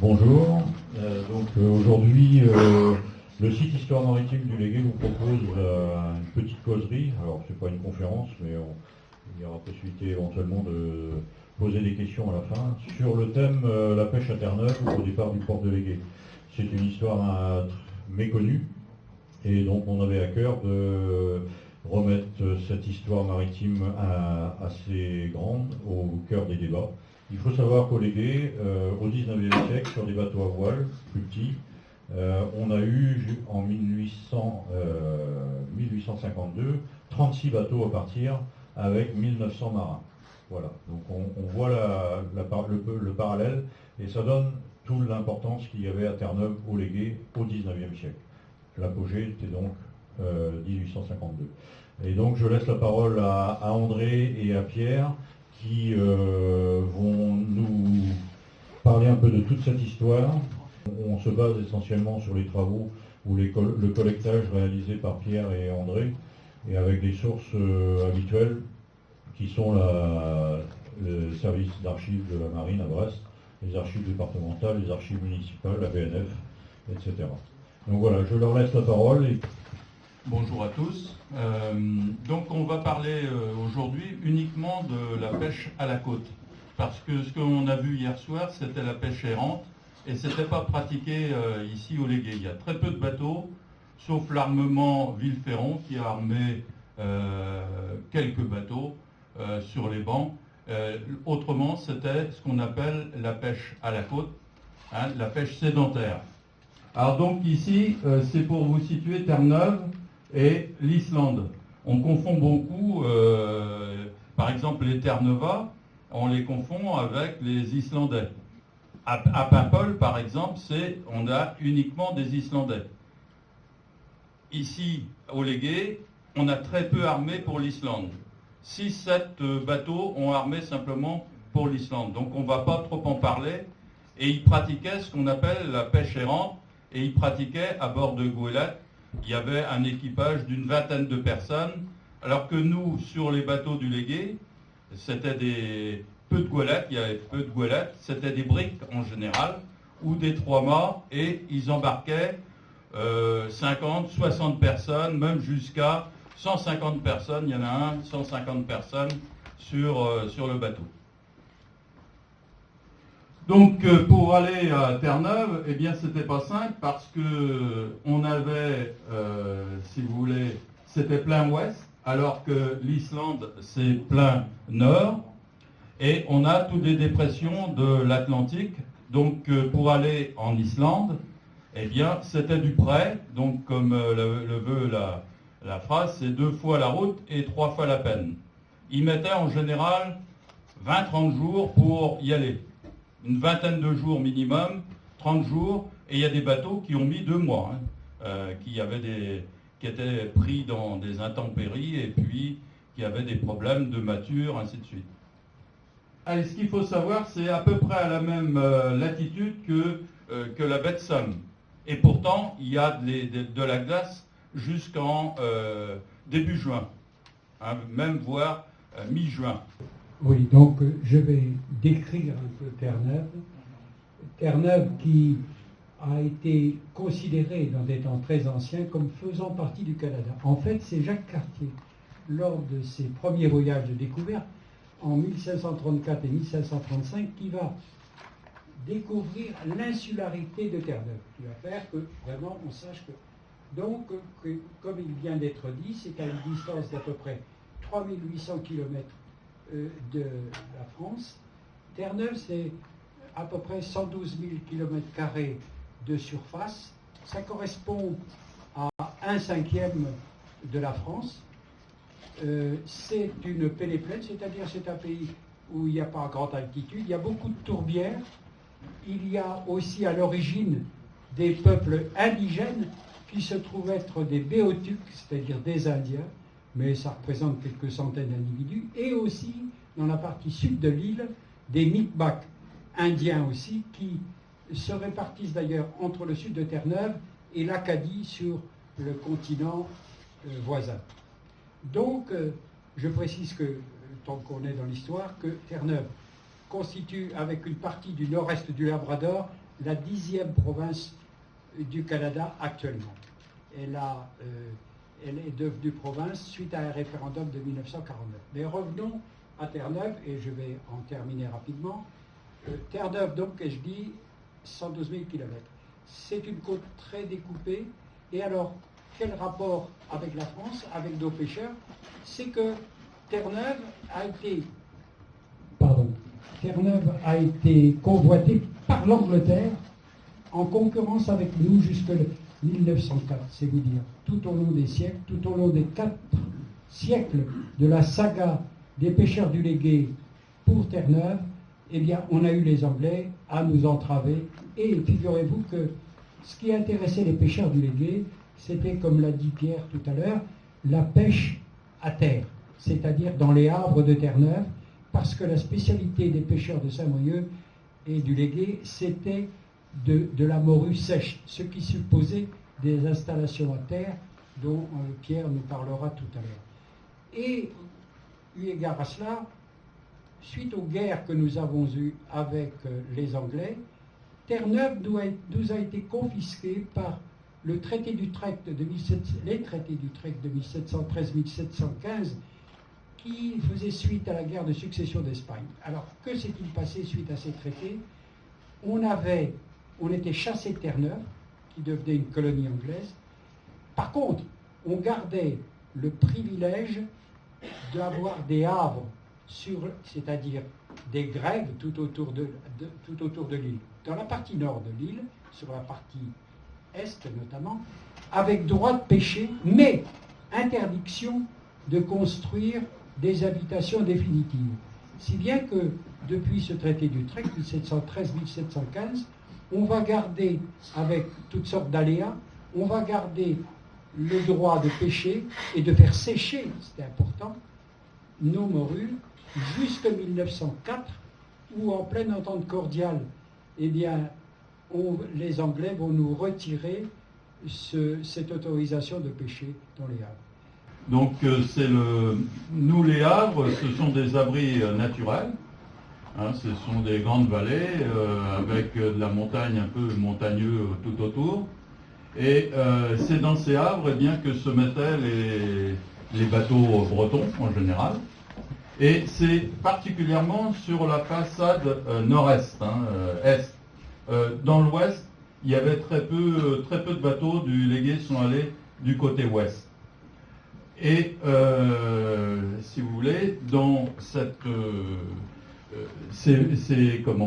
Bonjour. Aujourd'hui, le site Histoire maritime du Légué vous propose une petite causerie. Alors, c'est pas une conférence, mais il y aura possibilité éventuellement de poser des questions à la fin sur le thème la pêche à Terre-Neuve au départ du port de Légué. C'est une histoire méconnue et donc on avait à cœur de remettre cette histoire maritime assez grande au cœur des débats. Il faut savoir qu'au Légué, au 19e siècle, sur des bateaux à voile plus petits, on a eu en 1852 36 bateaux à partir avec 1900 marins. Voilà, donc on voit le parallèle et ça donne toute l'importance qu'il y avait à Terre-Neuve au Légué au 19e siècle. L'apogée était donc 1852. Et donc je laisse la parole à André et à Pierre qui vont nous parler un peu de toute cette histoire. On se base essentiellement sur les travaux ou le collectage réalisé par Pierre et André, et avec des sources habituelles qui sont le service d'archives de la marine à Brest, les archives départementales, les archives municipales, la BNF, etc. Donc voilà, je leur laisse la parole. Bonjour à tous. Donc on va parler aujourd'hui uniquement de la pêche à la côte. Parce que ce qu'on a vu hier soir, c'était la pêche errante et ce n'était pas pratiqué ici au Légué. Il y a très peu de bateaux, sauf l'armement Villeferron qui a armé quelques bateaux sur les bancs. Autrement, c'était ce qu'on appelle la pêche à la côte, hein, la pêche sédentaire. Alors donc ici, c'est pour vous situer Terre-Neuve et l'Islande. On confond beaucoup, par exemple les Terre-Neuvas, on les confond avec les Islandais. À Paimpol, par exemple, on a uniquement des Islandais. Ici, au Légué, on a très peu armé pour l'Islande. 6-7 bateaux ont armé simplement pour l'Islande. Donc on ne va pas trop en parler. Et ils pratiquaient ce qu'on appelle la pêche errante. Et ils pratiquaient à bord de goélettes. Il y avait un équipage d'une vingtaine de personnes, alors que nous, sur les bateaux du Légué, c'était peu de goélettes, il y avait peu de goélettes, c'était des briques en général, ou des 3-mâts, et ils embarquaient 50, 60 personnes, même jusqu'à 150 personnes, il y en a 150 personnes sur le bateau. Donc pour aller à Terre-Neuve, eh bien c'était pas simple parce que on avait, si vous voulez, c'était plein ouest, alors que l'Islande c'est plein nord, et on a toutes les dépressions de l'Atlantique. Donc pour aller en Islande, eh bien c'était du près, donc comme le veut la phrase, c'est 2 fois la route et 3 fois la peine. Ils mettaient en général 20-30 jours pour y aller. Une vingtaine de jours minimum, 30 jours, et il y a des bateaux qui ont mis 2 mois, qui étaient pris dans des intempéries et puis qui avaient des problèmes de mâture, ainsi de suite. Allez, ce qu'il faut savoir, c'est à peu près à la même latitude que la baie de Somme. Et pourtant, il y a de la glace jusqu'en début juin, hein, même voire mi-juin. Oui, donc je vais décrire un peu Terre-Neuve. Terre-Neuve qui a été considérée dans des temps très anciens comme faisant partie du Canada. En fait, c'est Jacques Cartier, lors de ses premiers voyages de découverte, en 1534 et 1535, qui va découvrir l'insularité de Terre-Neuve, qui va faire que vraiment on sache que... Donc, comme il vient d'être dit, c'est à une distance d'à peu près 3800 km de la France. Terre-Neuve, c'est à peu près 112 000 km² de surface. Ça correspond à 1/5 de la France. C'est une pénéplaine, c'est-à-dire c'est un pays où il n'y a pas grande altitude, il y a beaucoup de tourbières. Il y a aussi à l'origine des peuples indigènes qui se trouvent être des Béotucs, c'est-à-dire des Indiens, mais ça représente quelques centaines d'individus, et aussi, dans la partie sud de l'île, des Micmacs indiens aussi, qui se répartissent d'ailleurs entre le sud de Terre-Neuve et l'Acadie sur le continent voisin. Donc, je précise que, tant qu'on est dans l'histoire, que Terre-Neuve constitue, avec une partie du nord-est du Labrador, la 10e province du Canada actuellement. Elle est devenue province suite à un référendum de 1949. Mais revenons à Terre-Neuve, et je vais en terminer rapidement. Terre-Neuve, donc, je dis 112 000 km. C'est une côte très découpée. Et alors, quel rapport avec la France, avec nos pêcheurs? C'est que Terre-Neuve a été convoitée par l'Angleterre en concurrence avec nous jusque 1904, c'est vous dire. Tout au long des siècles, tout au long des 4 siècles de la saga des pêcheurs du Légué pour Terre-Neuve, eh bien, on a eu les Anglais à nous entraver. Et figurez-vous que ce qui intéressait les pêcheurs du Légué, c'était, comme l'a dit Pierre tout à l'heure, la pêche à terre, c'est-à-dire dans les havres de Terre-Neuve, parce que la spécialité des pêcheurs de Saint-Brieuc et du Légué, c'était de la morue sèche, ce qui supposait des installations à terre dont Pierre nous parlera tout à l'heure. Et, eu égard à cela, suite aux guerres que nous avons eues avec les Anglais, Terre-Neuve nous a été confisquée par le traité d'Utrecht les traités d'Utrecht de 1713-1715 qui faisaient suite à la guerre de succession d'Espagne. Alors, que s'est-il passé suite à ces traités? On était chassé de Terre-Neuve, qui devenait une colonie anglaise. Par contre, on gardait le privilège d'avoir des havres, c'est-à-dire des grèves tout autour de l'île. Dans la partie nord de l'île, sur la partie est notamment, avec droit de pêcher, mais interdiction de construire des habitations définitives. Si bien que, depuis ce traité d'Utrecht, 1713-1715, on va garder, avec toutes sortes d'aléas, on va garder le droit de pêcher et de faire sécher, c'était important, nos morues, jusqu'en 1904, où, en pleine entente cordiale, eh bien, les Anglais vont nous retirer cette autorisation de pêcher dans les havres. Donc nous les havres, ce sont des abris naturels. Hein, ce sont des grandes vallées avec de la montagne un peu montagneux tout autour. Et c'est dans ces havres eh bien, que se mettaient les bateaux bretons en général. Et c'est particulièrement sur la façade nord-est, est. Dans l'ouest, il y avait très peu de bateaux du Légué sont allés du côté ouest. Et si vous voulez, dans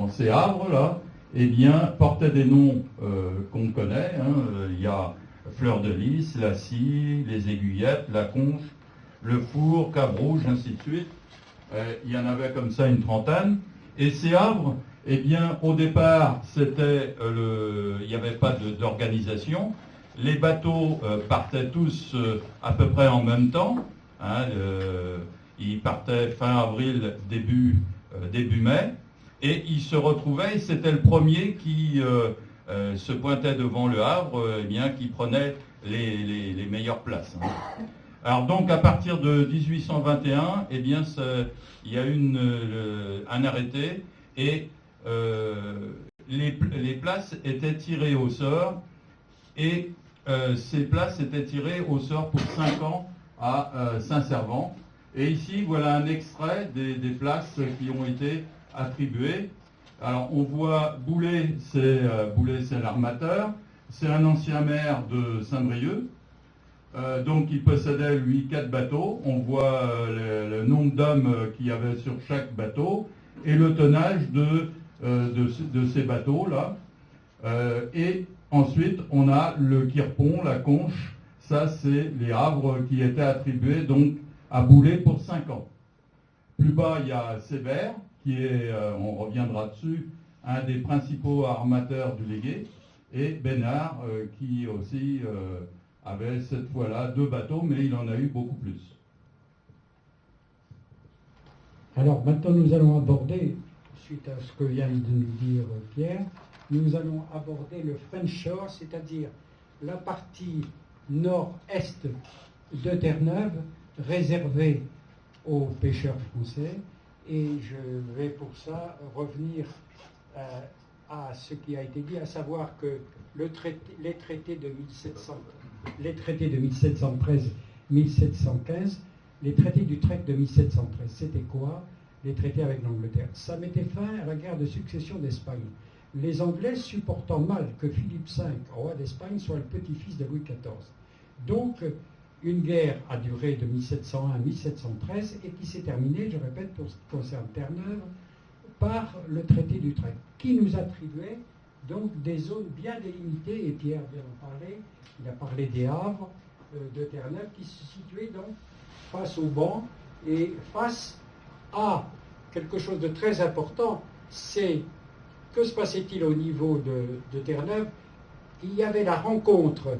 ces havres-là, eh bien, portaient des noms qu'on connaît. Il y a Fleur de Lys, la Scie, les Aiguillettes, la Conche, le Four, Cap Rouge, ainsi de suite. Il y en avait comme ça une trentaine. Et ces havres, eh bien, au départ, il n'y avait pas d'organisation. Les bateaux partaient tous à peu près en même temps. Ils partaient fin avril, début mai. Et ils se retrouvaient, c'était le premier qui se pointait devant le Havre, eh bien, qui prenait les meilleures places. Alors donc, à partir de 1821, eh bien, il y a eu un arrêté et les places étaient tirées au sort et ces places étaient tirées au sort pour 5 ans à Saint-Servant. Et ici, voilà un extrait des places qui ont été attribuées. Alors, on voit Boulet, c'est l'armateur. C'est un ancien maire de Saint-Brieuc. Donc, il possédait, lui, 4 bateaux. On voit le nombre d'hommes qu'il y avait sur chaque bateau et le tonnage de ces bateaux-là. Et ensuite, on a le Quirpon, la Conche. Ça, c'est les havres qui étaient attribués donc à Boulet pour 5 ans. Plus bas, il y a Sébert, qui est, on reviendra dessus, un des principaux armateurs du Légué, et Bénard, qui aussi avait cette fois-là 2 bateaux, mais il en a eu beaucoup plus. Alors maintenant, nous allons aborder, suite à ce que vient de nous dire Pierre, nous allons aborder le French Shore, c'est-à-dire la partie nord-est de Terre-Neuve, réservée aux pêcheurs français. Et je vais pour ça revenir à ce qui a été dit, à savoir que les traités de 1713-1715, les traités d'Utrecht de 1713, c'était quoi? Les traités avec l'Angleterre. Ça mettait fin à la guerre de succession d'Espagne. Les Anglais supportant mal que Philippe V, roi d'Espagne, soit le petit-fils de Louis XIV. Donc, une guerre a duré de 1701 à 1713 et qui s'est terminée, je répète, pour ce qui concerne Terre-Neuve, par le traité d'Utrecht, qui nous attribuait donc des zones bien délimitées, et Pierre vient d'en parler, il a parlé des havres de Terre-Neuve, qui se situaient donc face au banc et face à quelque chose de très important, c'est que se passait-il au niveau de Terre-Neuve? Il y avait la rencontre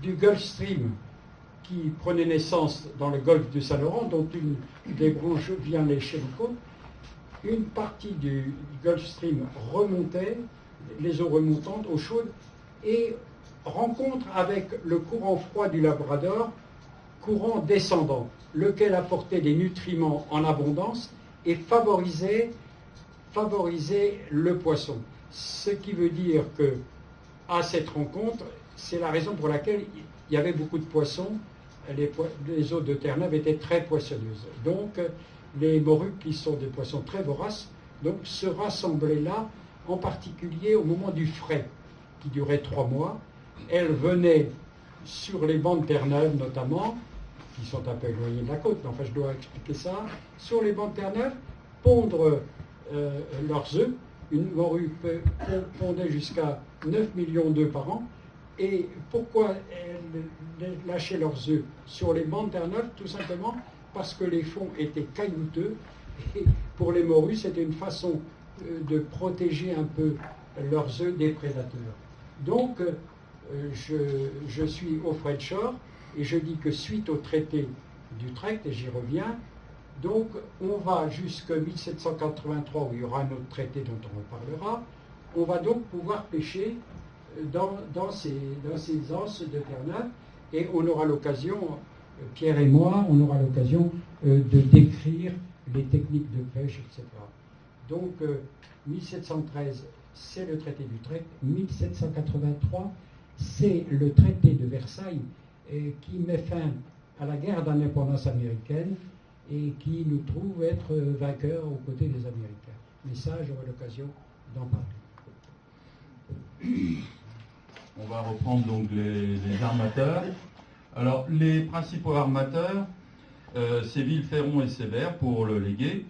du Gulf Stream qui prenait naissance dans le golfe du Saint-Laurent, dont une des branches vient lécher les côtes. Une partie du Gulf Stream remontait, les eaux remontantes, eau chaude, et rencontre avec le courant froid du Labrador, courant descendant, lequel apportait des nutriments en abondance et favorisait le poisson. Ce qui veut dire que, à cette rencontre, c'est la raison pour laquelle il y avait beaucoup de poissons. Les eaux de Terre-Neuve étaient très poissonneuses. Donc, les morues, qui sont des poissons très voraces, donc, se rassemblaient là, en particulier au moment du frai, qui durait 3 mois. Elles venaient sur les bancs de Terre-Neuve, notamment, qui sont un peu éloignés de la côte, mais enfin, je dois expliquer ça, sur les bancs de Terre-Neuve, pondre leurs œufs. Une morue pondait jusqu'à 9 millions d'œufs par an. Et pourquoi elles lâchaient leurs œufs sur les bancs de Terre-Neuve? Tout simplement parce que les fonds étaient caillouteux. Et pour les morues, c'était une façon de protéger un peu leurs œufs des prédateurs. Donc, je suis au Fredshore et je dis que suite au traité d'Utrecht, et j'y reviens, donc on va jusqu'à 1783 où il y aura un autre traité dont on reparlera, on va donc pouvoir pêcher dans ces anses de Terre-Neuve et on aura l'occasion, Pierre et moi, on aura l'occasion de décrire les techniques de pêche, etc. Donc 1713, c'est le traité d'Utrecht, 1783, c'est le traité de Versailles qui met fin à la guerre d'indépendance américaine et qui nous trouve être vainqueurs aux côtés des Américains. Mais ça, j'aurai l'occasion d'en parler. On va reprendre donc les armateurs. Alors, les principaux armateurs, c'est Villeferron et Sébert pour le légué.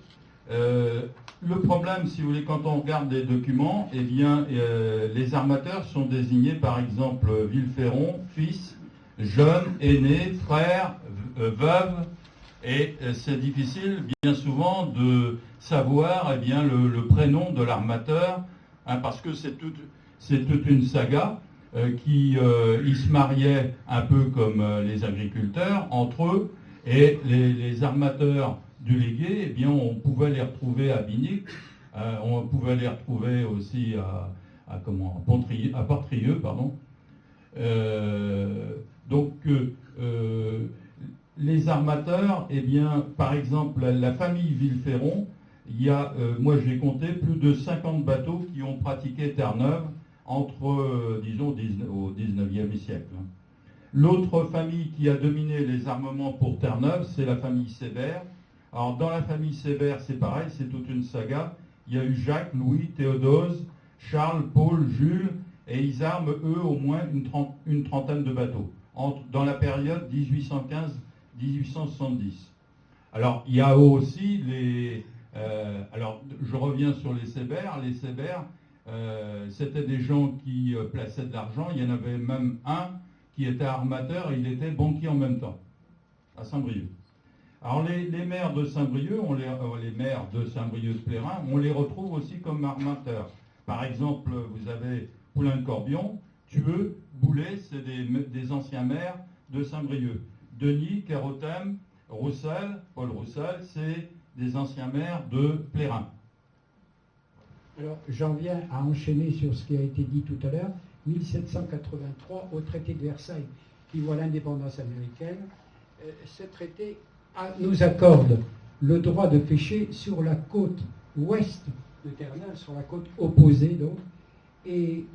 Le problème, si vous voulez, quand on regarde les documents, eh bien, les armateurs sont désignés par exemple Villeferron, fils, jeune, aîné, frère, veuve, et c'est difficile bien souvent de savoir eh bien, le prénom de l'armateur, hein, parce que c'est toute une saga qui ils se mariaient un peu comme les agriculteurs entre eux, et les armateurs du légué, eh bien, on pouvait les retrouver à Binic, on pouvait les retrouver aussi à Portrieux, pardon. Donc, les armateurs, eh bien, par exemple, la famille Villeferron, il y a, moi je l'ai compté, plus de 50 bateaux qui ont pratiqué Terre-Neuve entre, disons, au 19e siècle. L'autre famille qui a dominé les armements pour Terre-Neuve, c'est la famille Sébert. Alors, dans la famille Sébert, c'est pareil, c'est toute une saga. Il y a eu Jacques, Louis, Théodose, Charles, Paul, Jules, et ils arment, eux, au moins une trentaine de bateaux, dans la période 1815-1870. Alors, il y a aussi alors, je reviens sur les Sébert. Les Sébert, c'était des gens qui plaçaient de l'argent. Il y en avait même un qui était armateur et il était banquier en même temps, à Saint-Brieuc. Alors les maires de Saint-Brieuc, les maires de Saint-Brieuc-de-Plérin, on les retrouve aussi comme armateurs. Par exemple, vous avez Poulain-Corbion, Thueux, Boulet, c'est des anciens maires de Saint-Brieuc. Denis, Carottem, Roussel, Paul Roussel, c'est des anciens maires de Plérin. Alors, j'en viens à enchaîner sur ce qui a été dit tout à l'heure. 1783, au traité de Versailles, qui voit l'indépendance américaine, ce traité nous accorde le droit de pêcher sur la côte ouest de Terre-Neuve, sur la côte opposée donc, et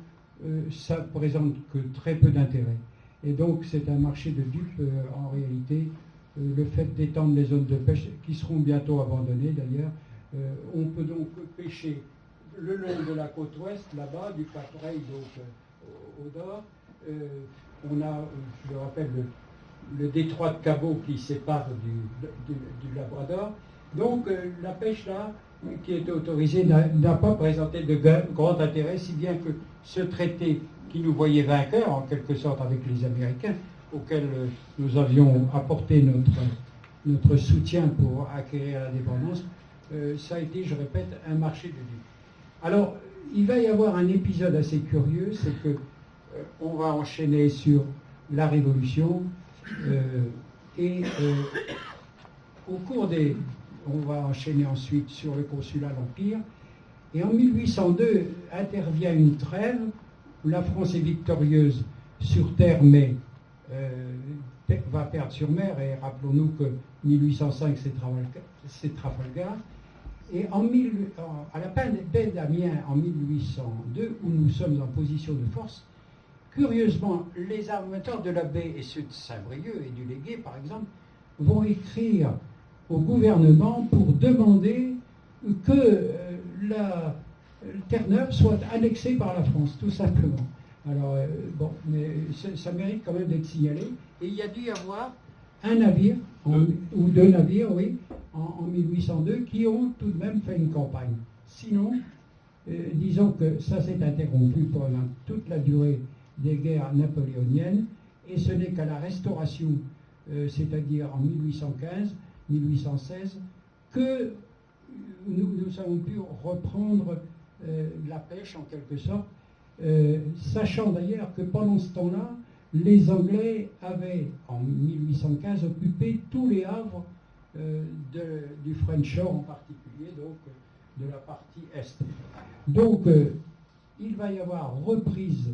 ça présente que très peu d'intérêt. Et donc c'est un marché de dupes en réalité. Le fait d'étendre les zones de pêche, qui seront bientôt abandonnées d'ailleurs, on peut donc pêcher le long de la côte ouest, là-bas, du Cap Ray, donc au nord. On a, je le rappelle, le détroit de Cabot qui sépare du Labrador. Donc la pêche là, qui est autorisée, n'a pas présenté de grand intérêt, si bien que ce traité qui nous voyait vainqueurs, en quelque sorte, avec les Américains, auxquels nous avions apporté notre soutien pour acquérir l'indépendance, ça a été, je répète, un marché de dupes. Alors, il va y avoir un épisode assez curieux, c'est que on va enchaîner sur la Révolution, et au cours des... On va enchaîner ensuite sur le consulat, l'Empire, et en 1802 intervient une trêve où la France est victorieuse sur terre, mais va perdre sur mer, et rappelons-nous que 1805 c'est Trafalgar, et à la baie d'Amiens en 1802, où nous sommes en position de force, curieusement, les armateurs de la baie et ceux de Saint-Brieuc et du Légué, par exemple, vont écrire au gouvernement pour demander que la Terre-Neuve soit annexée par la France, tout simplement. Alors, bon, mais ça mérite quand même d'être signalé. Et il y a dû y avoir un navire, ou deux navires, oui, en 1802, qui ont tout de même fait une campagne. Sinon, disons que ça s'est interrompu pendant toute la durée des guerres napoléoniennes, et ce n'est qu'à la Restauration, c'est-à-dire en 1815, 1816, que nous avons pu reprendre la pêche en quelque sorte, sachant d'ailleurs que pendant ce temps-là, les Anglais avaient en 1815 occupé tous les havres du French Shore en particulier, donc de la partie est. Donc il va y avoir reprise,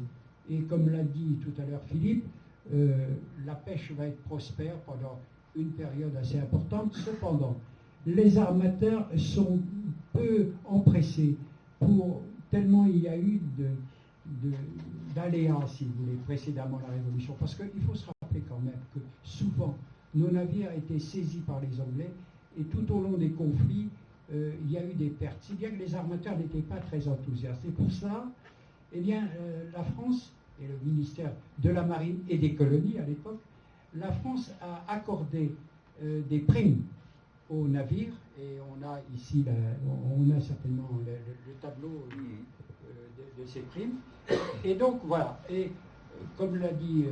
et comme l'a dit tout à l'heure Philippe, la pêche va être prospère pendant une période assez importante. Cependant, les armateurs sont peu empressés, tellement il y a eu d'aléas, si vous voulez, précédemment la Révolution. Parce qu'il faut se rappeler quand même que souvent, nos navires étaient saisis par les Anglais, et tout au long des conflits, il y a eu des pertes, si bien que les armateurs n'étaient pas très enthousiastes. Et pour ça, eh bien, la France et le ministère de la Marine et des colonies à l'époque, la France a accordé des primes aux navires, et on a ici, on a certainement le tableau de ces primes. Et donc voilà, et comme l'a dit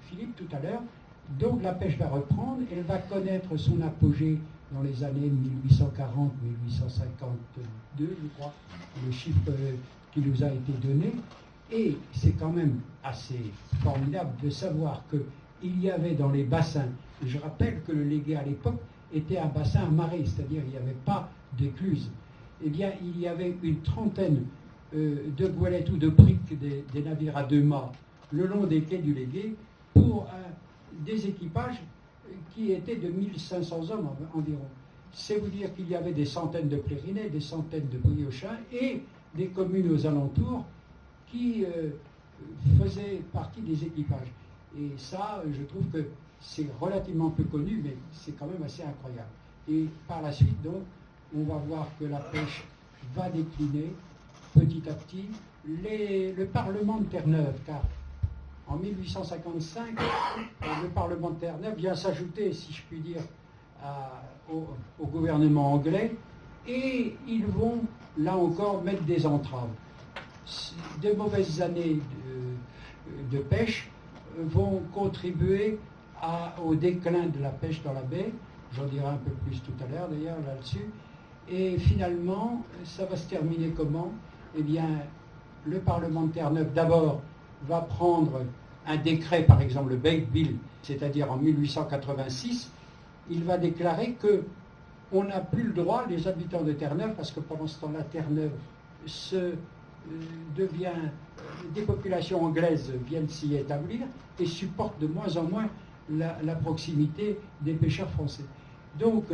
Philippe tout à l'heure, donc la pêche va reprendre, elle va connaître son apogée dans les années 1840-1852, je crois, le chiffre qui nous a été donné. Et c'est quand même assez formidable de savoir qu'il y avait dans les bassins, et je rappelle que le Légué à l'époque était un bassin à marée, c'est-à-dire il n'y avait pas d'écluse. Eh bien, il y avait une trentaine de goélettes ou de briques des navires à deux mâts le long des quais du Légué pour des équipages qui étaient de 1500 hommes environ. C'est vous dire qu'il y avait des centaines de Plérinais, des centaines de Briochins et des communes aux alentours qui faisaient partie des équipages. Et ça, je trouve que c'est relativement peu connu, mais c'est quand même assez incroyable. Et par la suite, donc, on va voir que la pêche va décliner petit à petit. Le Parlement de Terre-Neuve, car en 1855, le Parlement de Terre-Neuve vient s'ajouter, si je puis dire, au gouvernement anglais, et ils vont, là encore, mettre des entraves. De mauvaises années de pêche vont contribuer au déclin de la pêche dans la baie. J'en dirai un peu plus tout à l'heure d'ailleurs là-dessus. Et finalement, ça va se terminer comment? Eh bien, le Parlement de Terre-Neuve d'abord va prendre un décret, par exemple le Bake Bill, c'est-à-dire en 1886, il va déclarer que on n'a plus le droit, les habitants de Terre-Neuve, parce que pendant ce temps-là, Terre-Neuve des populations anglaises viennent s'y établir et supportent de moins en moins la proximité des pêcheurs français. Donc,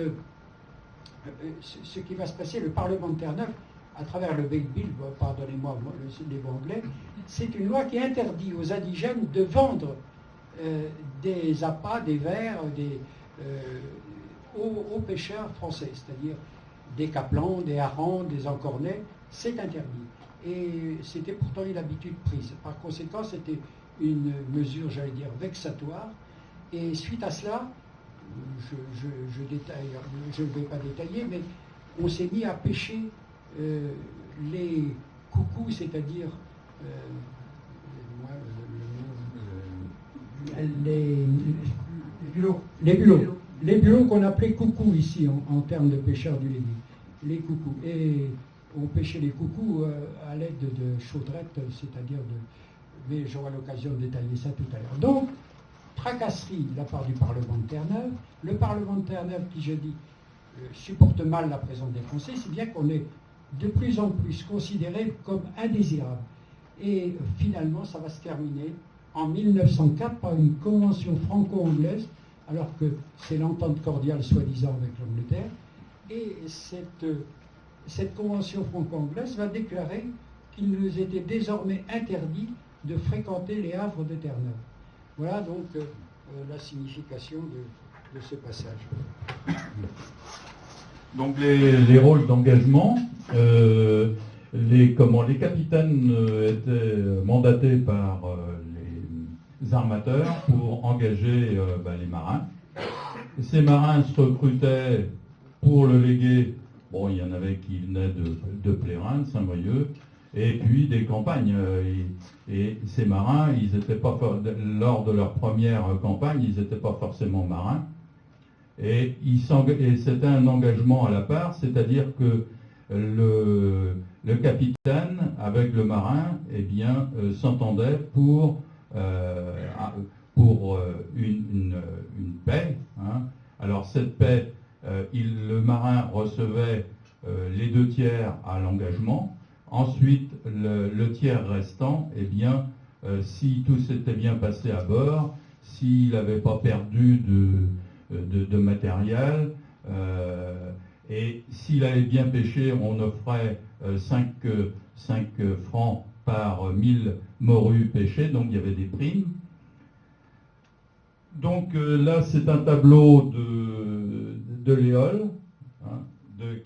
ce qui va se passer, le Parlement de Terre-Neuve à travers le Big Bill, pardonnez-moi les mots anglais, c'est une loi qui interdit aux indigènes de vendre des appâts, des vers, aux pêcheurs français, c'est-à-dire des caplans, des harengs, des encornets, c'est interdit. Et c'était pourtant une habitude prise. Par conséquent, c'était une mesure, j'allais dire, vexatoire. Et suite à cela, je ne vais pas détailler, mais on s'est mis à pêcher les coucous, c'est-à-dire les bulots qu'on appelait coucous ici en termes de pêcheurs du Lévis, les coucous. Et on pêchait les coucous à l'aide de chaudrettes, c'est-à-dire mais j'aurai l'occasion de détailler ça tout à l'heure. Donc, tracasserie de la part du Parlement de Terre-Neuve. Le Parlement de Terre-Neuve, qui je dis, supporte mal la présence des Français, c'est bien qu'on est de plus en plus considéré comme indésirable. Et finalement, ça va se terminer en 1904 par une convention franco-anglaise, alors que c'est l'entente cordiale soi-disant avec l'Angleterre. Et cette convention franco-anglaise va déclarer qu'il nous était désormais interdit de fréquenter les havres de Terre-Neuve. Voilà donc la signification de ce passage. Donc les rôles d'engagement, les capitaines étaient mandatés par les armateurs pour engager les marins. Et ces marins se recrutaient pour le léguer. Bon, il y en avait qui venaient de Plérin, de Saint-Brieuc, et puis des campagnes. Et ces marins, ils étaient pas lors de leur première campagne, ils n'étaient pas forcément marins. Et c'était un engagement à la part, c'est-à-dire que le capitaine avec le marin, eh bien, s'entendait pour une paie. Hein. Alors cette paie, le marin recevait les 2 tiers à l'engagement. Ensuite, le tiers restant, eh bien, si tout s'était bien passé à bord, s'il n'avait pas perdu de matériel, et s'il avait bien pêché, on offrait 5 francs par 1000 morues pêchées, donc il y avait des primes. Donc là, c'est un tableau de l'Éole, hein,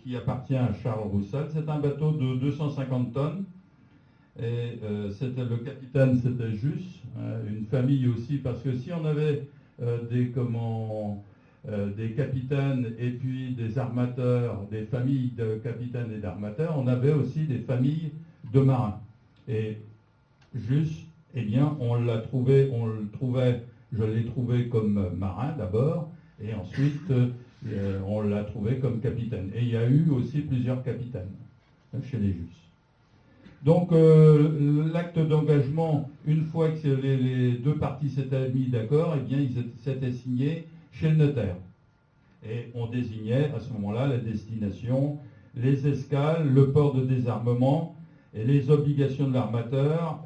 qui appartient à Charles Roussel. C'est un bateau de 250 tonnes. Et le capitaine, c'était Juste, une famille aussi, parce que si on avait des capitaines et puis des armateurs, des familles de capitaines et d'armateurs, on avait aussi des familles de marins. Et Juste, eh bien, je l'ai trouvé comme marin d'abord, et ensuite on l'a trouvé comme capitaine. Et il y a eu aussi plusieurs capitaines chez les Justes. Donc l'acte d'engagement, une fois que les 2 parties s'étaient mis d'accord, eh bien ils s'étaient signés chez le notaire. Et on désignait à ce moment-là la destination, les escales, le port de désarmement, et les obligations de l'armateur,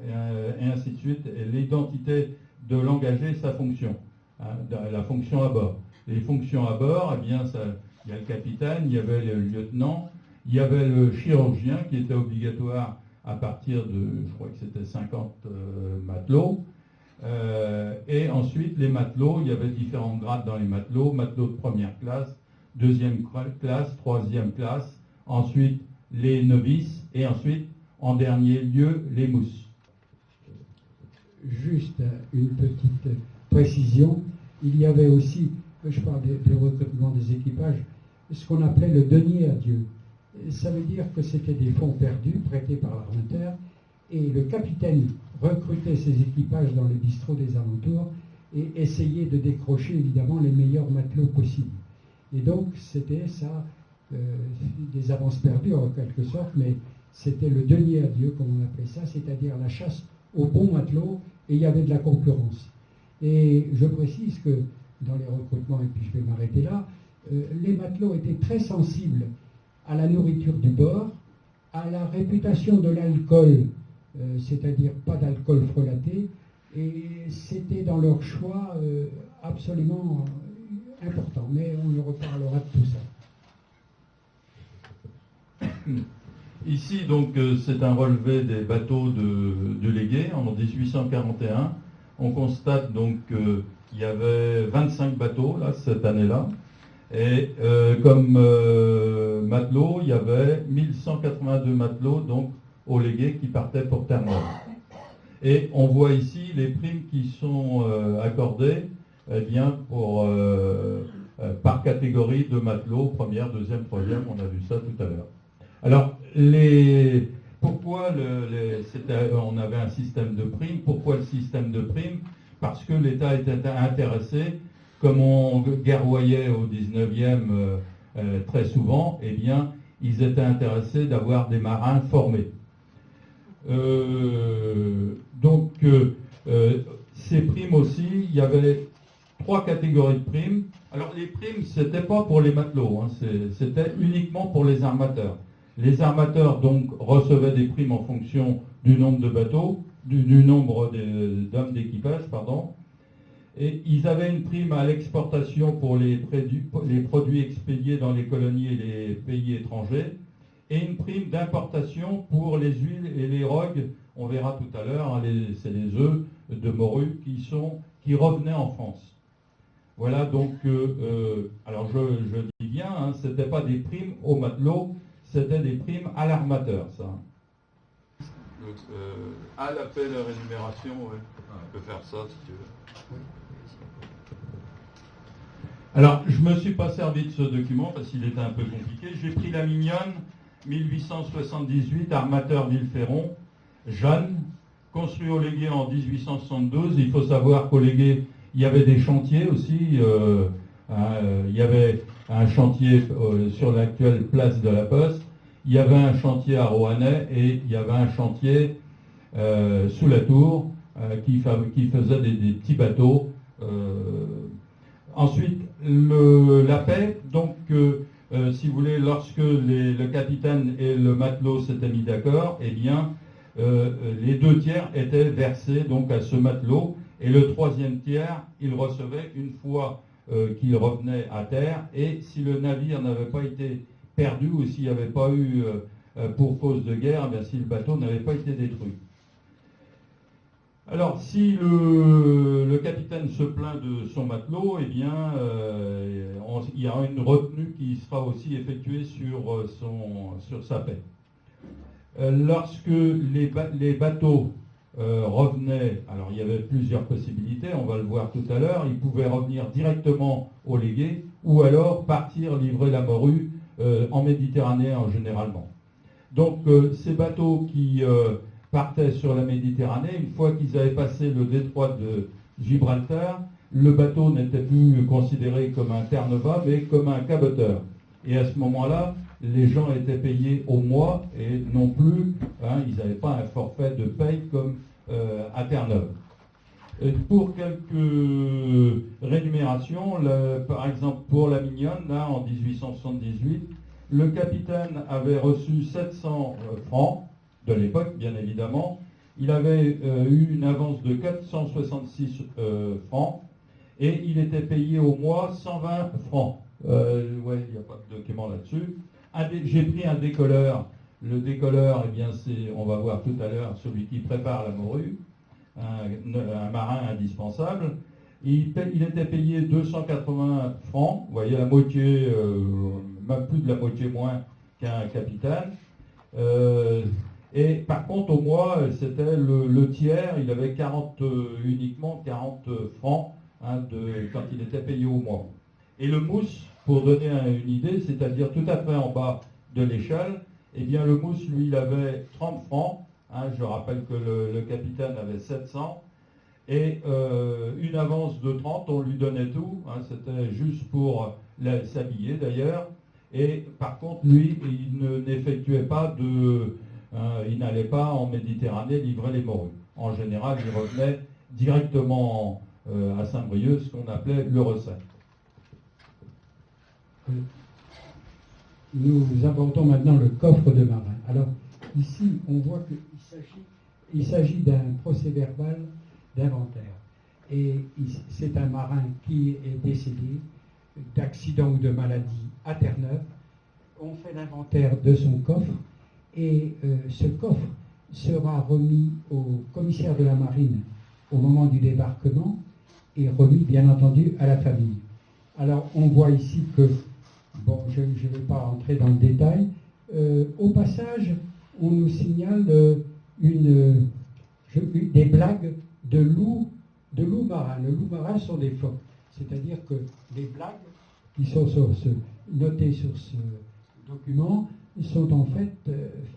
et ainsi de suite, et l'identité de l'engagé, sa fonction, hein, la fonction à bord. Les fonctions à bord, eh bien, il y a le capitaine, il y avait le lieutenant, il y avait le chirurgien qui était obligatoire à partir de, je crois que c'était 50 matelots. Et ensuite, les matelots, il y avait différents grades dans les matelots, matelots de première classe, deuxième classe, troisième classe, ensuite les novices, et ensuite, en dernier lieu, les mousses. Juste une petite précision, il y avait aussi, je parle du recrutement des équipages, ce qu'on appelait le denier à Dieu. Ça veut dire que c'était des fonds perdus, prêtés par l'armateur, et le capitaine recrutait ses équipages dans les bistrots des alentours et essayait de décrocher évidemment les meilleurs matelots possibles. Et donc c'était ça, des avances perdues en quelque sorte, mais c'était le denier à Dieu, comme on appelait ça, c'est-à-dire la chasse aux bons matelots, et il y avait de la concurrence. Et je précise que dans les recrutements, et puis je vais m'arrêter là, les matelots étaient très sensibles à la nourriture du bord, à la réputation de l'alcool, c'est-à-dire pas d'alcool frelaté, et c'était dans leur choix absolument important. Mais on reparlera de tout ça. Ici, donc, c'est un relevé des bateaux de Légué en 1841. On constate donc qu'il y avait 25 bateaux là, cette année-là. Et comme matelots, il y avait 1182 matelots donc, au Légué qui partaient pour Terre-Neuve. Et on voit ici les primes qui sont accordées eh bien, par catégorie de matelots, première, deuxième, troisième, on a vu ça tout à l'heure. Alors, pourquoi on avait un système de primes? Pourquoi le système de primes? Parce que l'État était intéressé, comme on guerroyait au 19e très souvent, eh bien, ils étaient intéressés d'avoir des marins formés. Ces primes aussi, il y avait 3 catégories de primes. Alors les primes, c'était pas pour les matelots, hein, c'était uniquement pour les armateurs. Les armateurs donc recevaient des primes en fonction du nombre de bateaux, du nombre d'hommes d'équipage, pardon. Et ils avaient une prime à l'exportation pour les produits expédiés dans les colonies et les pays étrangers, et une prime d'importation pour les huiles et les rogues. On verra tout à l'heure, hein, c'est les œufs de morue qui revenaient en France. Voilà donc, alors je dis bien, hein, ce n'était pas des primes aux matelots, c'était des primes à l'armateur, ça. À l'appel à rémunération, ouais. On peut faire ça si tu veux. Alors, je ne me suis pas servi de ce document parce qu'il était un peu compliqué. J'ai pris la Mignonne, 1878, armateur Villeferron, jeune, construit au Légué en 1872. Il faut savoir qu'au Légué, il y avait des chantiers aussi. Il y avait un chantier sur l'actuelle place de la Poste. Il y avait un chantier à Roannais et il y avait un chantier sous la tour qui faisait des petits bateaux. Ensuite, la paix, donc si vous voulez, lorsque le capitaine et le matelot s'étaient mis d'accord, eh bien, les 2 tiers étaient versés donc à ce matelot, et le 3e tiers, il recevait une fois qu'il revenait à terre, et si le navire n'avait pas été perdu ou s'il n'y avait pas eu pour cause de guerre, eh bien, si le bateau n'avait pas été détruit. Alors, si le capitaine se plaint de son matelot, eh bien, il y aura une retenue qui sera aussi effectuée sur sa paie. Lorsque les bateaux revenaient, alors il y avait plusieurs possibilités, on va le voir tout à l'heure, ils pouvaient revenir directement au Légué ou alors partir livrer la morue en Méditerranée généralement. Donc, ces bateaux qui partaient sur la Méditerranée, une fois qu'ils avaient passé le détroit de Gibraltar, le bateau n'était plus considéré comme un Terre-Neuve, mais comme un caboteur. Et à ce moment-là, les gens étaient payés au mois et non plus, hein, ils n'avaient pas un forfait de paye comme à Terre-Neuve. Pour quelques rémunérations, par exemple pour la Mignonne, là, en 1878, le capitaine avait reçu 700 francs, de l'époque, bien évidemment. Il avait eu une avance de 466 francs et il était payé au mois 120 francs. Ouais, il n'y a pas de document là-dessus. J'ai pris un décolleur. Le décolleur, eh bien, on va voir tout à l'heure, celui qui prépare la morue, un marin indispensable. Il était payé 280 francs, vous voyez la moitié, même plus de la moitié moins qu'un capitaine. Et par contre, au mois, c'était le tiers, il avait uniquement 40 francs quand il était payé au mois. Et le mousse, pour donner une idée, c'est-à-dire tout à fait en bas de l'échelle, eh bien le mousse, lui, il avait 30 francs. Je rappelle que le capitaine avait 700. Et une avance de 30, on lui donnait tout. C'était juste pour s'habiller d'ailleurs. Et par contre, lui, il n'effectuait pas il n'allait pas en Méditerranée livrer les morues. En général, il revenait directement à Saint-Brieuc, ce qu'on appelait le recette. Nous abordons maintenant le coffre de marin. Alors, ici, on voit qu'il s'agit d'un procès-verbal d'inventaire. Et c'est un marin qui est décédé d'accident ou de maladie à Terre-Neuve. On fait l'inventaire de son coffre Et ce coffre sera remis au commissaire de la marine au moment du débarquement et remis bien entendu à la famille. Alors on voit ici que, bon, je ne vais pas entrer dans le détail, au passage on nous signale des blagues de loups marins. Le loup marin sont des phoques, c'est-à-dire que les blagues qui sont notées sur ce document sont en fait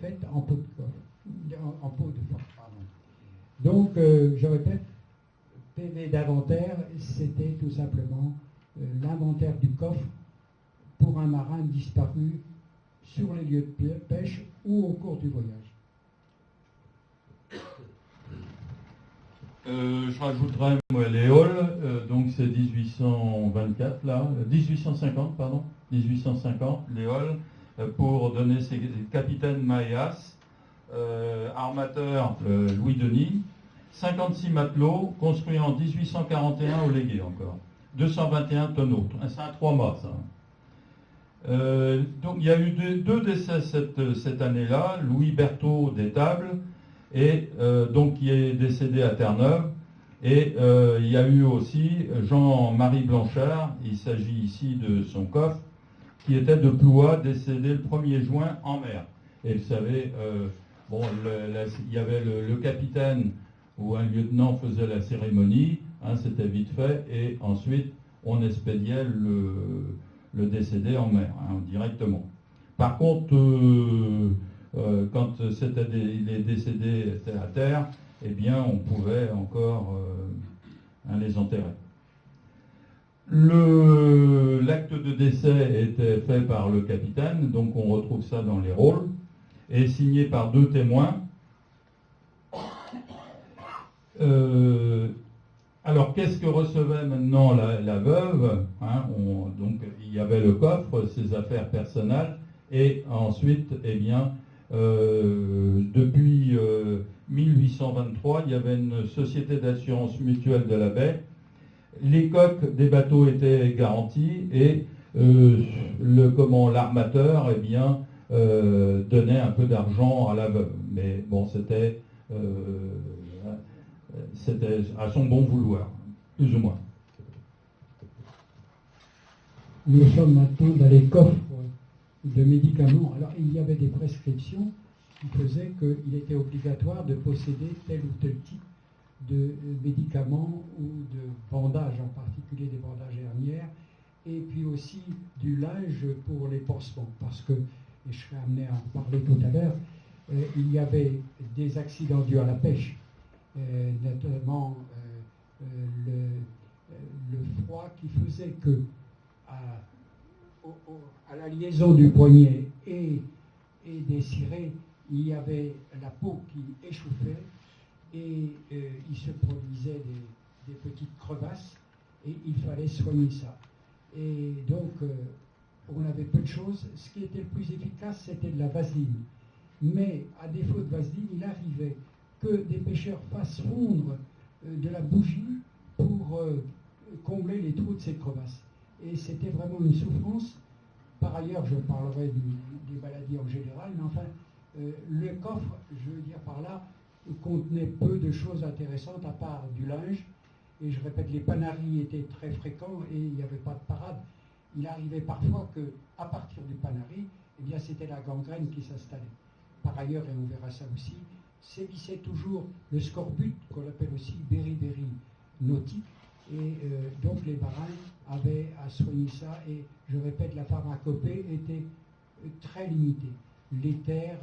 faites en peau de coffre, en peau de phoque, pardon. Donc, je répète, PV d'inventaire, c'était tout simplement l'inventaire du coffre pour un marin disparu sur les lieux de pêche ou au cours du voyage. Je rajouterais, moi, les halls, donc c'est 1824, là, 1850, pardon, 1850, les halls, pour donner ses capitaine Maéas, armateur Louis Denis, 56 matelots, construits en 1841 au Légué encore, 221 tonneaux, c'est un 3-mâts, ça. Donc il y a eu deux décès cette année-là, Louis Berthaud d'Étable, et donc qui est décédé à Terre-Neuve, et il y a eu aussi Jean-Marie Blanchard, il s'agit ici de son coffre, qui était de Ploua, décédé le 1er juin en mer. Et vous savez, il y avait le capitaine où un lieutenant faisait la cérémonie, hein, c'était vite fait, et ensuite on expédiait le décédé en mer, hein, directement. Par contre, quand les décédés étaient à terre, eh bien, on pouvait encore les enterrer. L'acte de décès était fait par le capitaine, donc on retrouve ça dans les rôles, et signé par 2 témoins. Alors, qu'est-ce que recevait maintenant la veuve, hein, donc, il y avait le coffre, ses affaires personnelles, et ensuite, eh bien, depuis 1823, il y avait une société d'assurance mutuelle de la baie. Les coques des bateaux étaient garanties et l'armateur, eh bien, donnait un peu d'argent à la veuve. Mais bon, c'était à son bon vouloir, plus ou moins. Nous sommes maintenant dans les coffres de médicaments. Alors, il y avait des prescriptions qui faisaient qu'il était obligatoire de posséder tel ou tel type de médicaments ou de bandages, en particulier des bandages hernières, et puis aussi du linge pour les pansements, parce que, et je serai amené à en parler tout à l'heure, il y avait des accidents dus à la pêche, notamment le froid qui faisait que à la liaison du poignet et des cirés, il y avait la peau qui échauffait et il se produisait des petites crevasses et il fallait soigner ça. Et donc, on avait peu de choses. Ce qui était le plus efficace, c'était de la vaseline. Mais, à défaut de vaseline, il arrivait que des pêcheurs fassent fondre de la bougie pour combler les trous de ces crevasses. Et c'était vraiment une souffrance. Par ailleurs, je parlerai des maladies en général, mais enfin, le coffre, je veux dire par là, contenait peu de choses intéressantes à part du linge. Et je répète, les panaris étaient très fréquents et il n'y avait pas de parade. Il arrivait parfois qu'à partir du panari, eh bien, c'était la gangrène qui s'installait. Par ailleurs, et on verra ça aussi, sévissait toujours le scorbut, qu'on appelle aussi beriberi nautique, et donc les marins avaient à soigner ça, et je répète, la pharmacopée était très limitée. L'éther,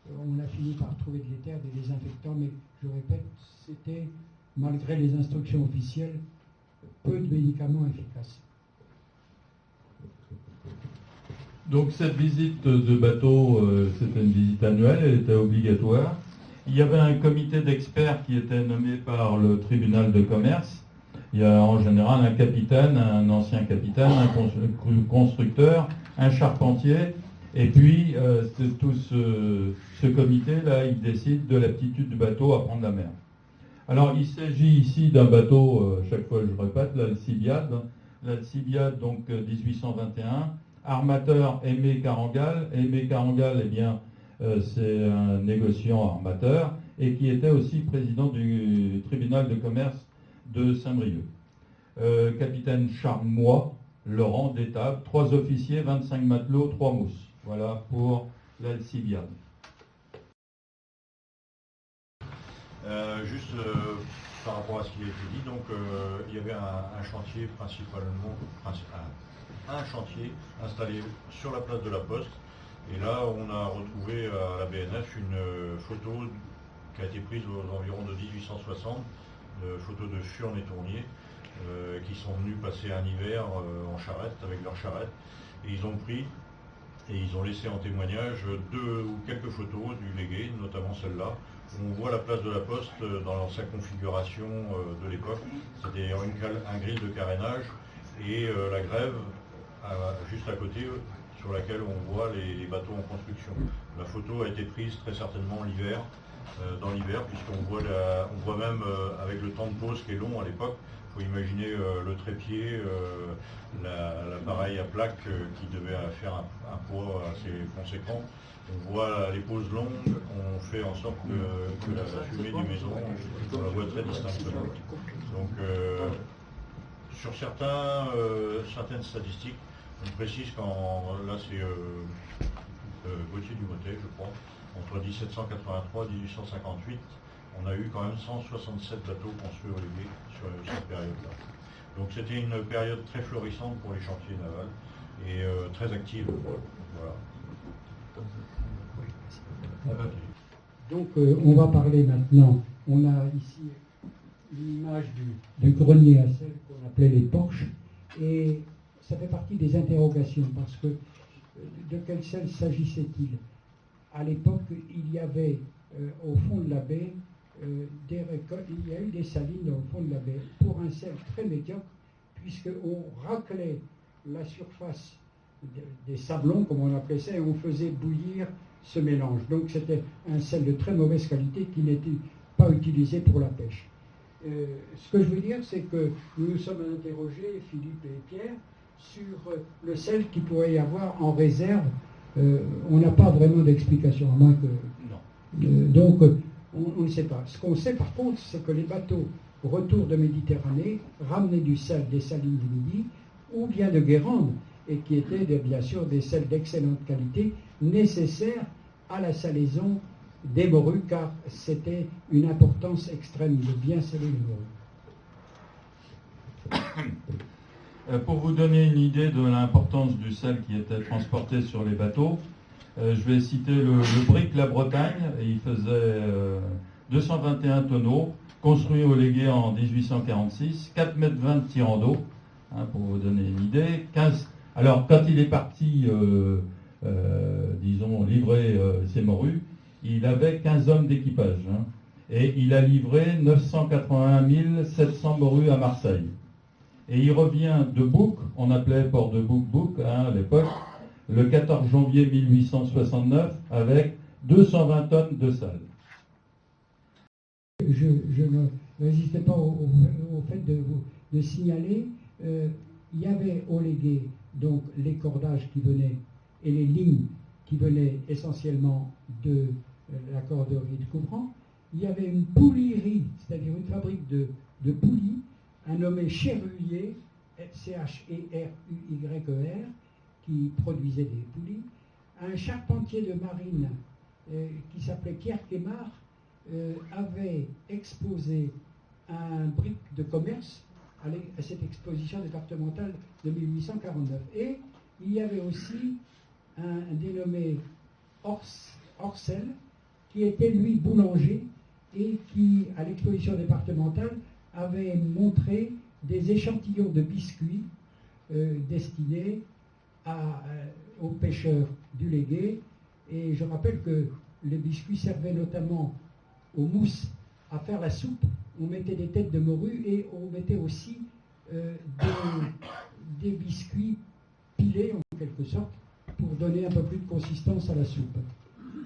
on a fini par trouver de l'éther, des désinfectants, mais je répète, c'était, malgré les instructions officielles, peu de médicaments efficaces. Donc cette visite de bateau, c'était une visite annuelle, elle était obligatoire. Il y avait un comité d'experts qui était nommé par le tribunal de commerce. Il y a en général un capitaine, un ancien capitaine, un constructeur, un charpentier, et puis tout ce comité-là, il décide de l'aptitude du bateau à prendre la mer. Alors il s'agit ici d'un bateau, chaque fois je répète, l'Alcibiade, donc 1821, armateur Aimé Carangal. Aimé Carangal, eh bien, c'est un négociant armateur et qui était aussi président du tribunal de commerce de Saint-Brieuc. Capitaine Charmois, Laurent d'étable, 3 officiers, 25 matelots, 3 mousses. Voilà pour l'Alcibiade. Juste par rapport à ce qui a été dit, donc il y avait un chantier un chantier installé sur la place de la Poste. Et là, on a retrouvé à la BNF une photo qui a été prise aux environs de 1860, photo de Furnes et Tournier, qui sont venus passer un hiver en charrette, avec leur charrette. Et ils ont pris et ils ont laissé en témoignage 2 ou quelques photos du légué, notamment celle-là. On voit la place de la Poste dans sa configuration de l'époque. C'était un grill de carénage et la grève juste à côté, sur laquelle on voit les bateaux en construction. La photo a été prise très certainement l'hiver, dans l'hiver, puisqu'on voit même avec le temps de pause qui est long à l'époque. Il faut imaginer le trépied, l'appareil à plaque qui devait faire un poids assez conséquent. On voit les pauses longues, on fait en sorte que la fumée des maisons, on la voit très distinctement. Donc, sur certaines statistiques, on précise là c'est Gauthier Dumotet, je crois, entre 1783 et 1858, on a eu quand même 167 bateaux construits au légué sur cette période-là. Donc c'était une période très florissante pour les chantiers navals et très active. Voilà. Donc on va parler maintenant, on a ici l'image du grenier à sel qu'on appelait les porches, et ça fait partie des interrogations, parce que de quel sel s'agissait-il? À l'époque, il y avait au fond de la baie des récoltes, il y a eu des salines au fond de la baie, pour un sel très médiocre, puisqu'on raclait la surface des sablons, comme on appelait ça, et on faisait bouillir ce mélange. Donc c'était un sel de très mauvaise qualité qui n'était pas utilisé pour la pêche. Ce que je veux dire, c'est que nous nous sommes interrogés, Philippe et Pierre, sur le sel qu'il pourrait y avoir en réserve. On n'a pas vraiment d'explication, à moins que... donc, on ne sait pas. Ce qu'on sait par contre, c'est que les bateaux retour de Méditerranée ramenaient du sel des salines du Midi, ou bien de Guérande, et qui étaient bien sûr des sels d'excellente qualité, nécessaires à la salaison des morues, car c'était une importance extrême de bien saler les morues. Pour vous donner une idée de l'importance du sel qui était transporté sur les bateaux, je vais citer le brick La Bretagne. Il faisait 221 tonneaux, construit au Légué en 1846, 4,20 m de tirant d'eau, pour vous donner une idée. Alors, quand il est parti, disons, livrer ses morues, il avait 15 hommes d'équipage. Et il a livré 981 700 morues à Marseille. Et il revient de Bouc, on appelait port de Bouc à l'époque, le 14 janvier 1869, avec 220 tonnes de sel. Je ne résistais pas au fait de signaler, il y avait au Légué donc les cordages qui venaient et les lignes qui venaient essentiellement de la corderie de Couvrant. Il y avait une poulierie, c'est-à-dire une fabrique de poulies, un nommé Cherruyer, C-H-E-R-U-Y-E-R, qui produisait des poulies, un charpentier de marine qui s'appelait Pierre Quémard avait exposé un brick de commerce à cette exposition départementale de 1849. Et il y avait aussi un dénommé Orcel, qui était lui boulanger et qui, à l'exposition départementale, avait montré des échantillons de biscuits destinés aux pêcheurs du Légué. Et je rappelle que les biscuits servaient notamment aux mousses à faire la soupe. On mettait des têtes de morue et on mettait aussi des biscuits pilés en quelque sorte pour donner un peu plus de consistance à la soupe.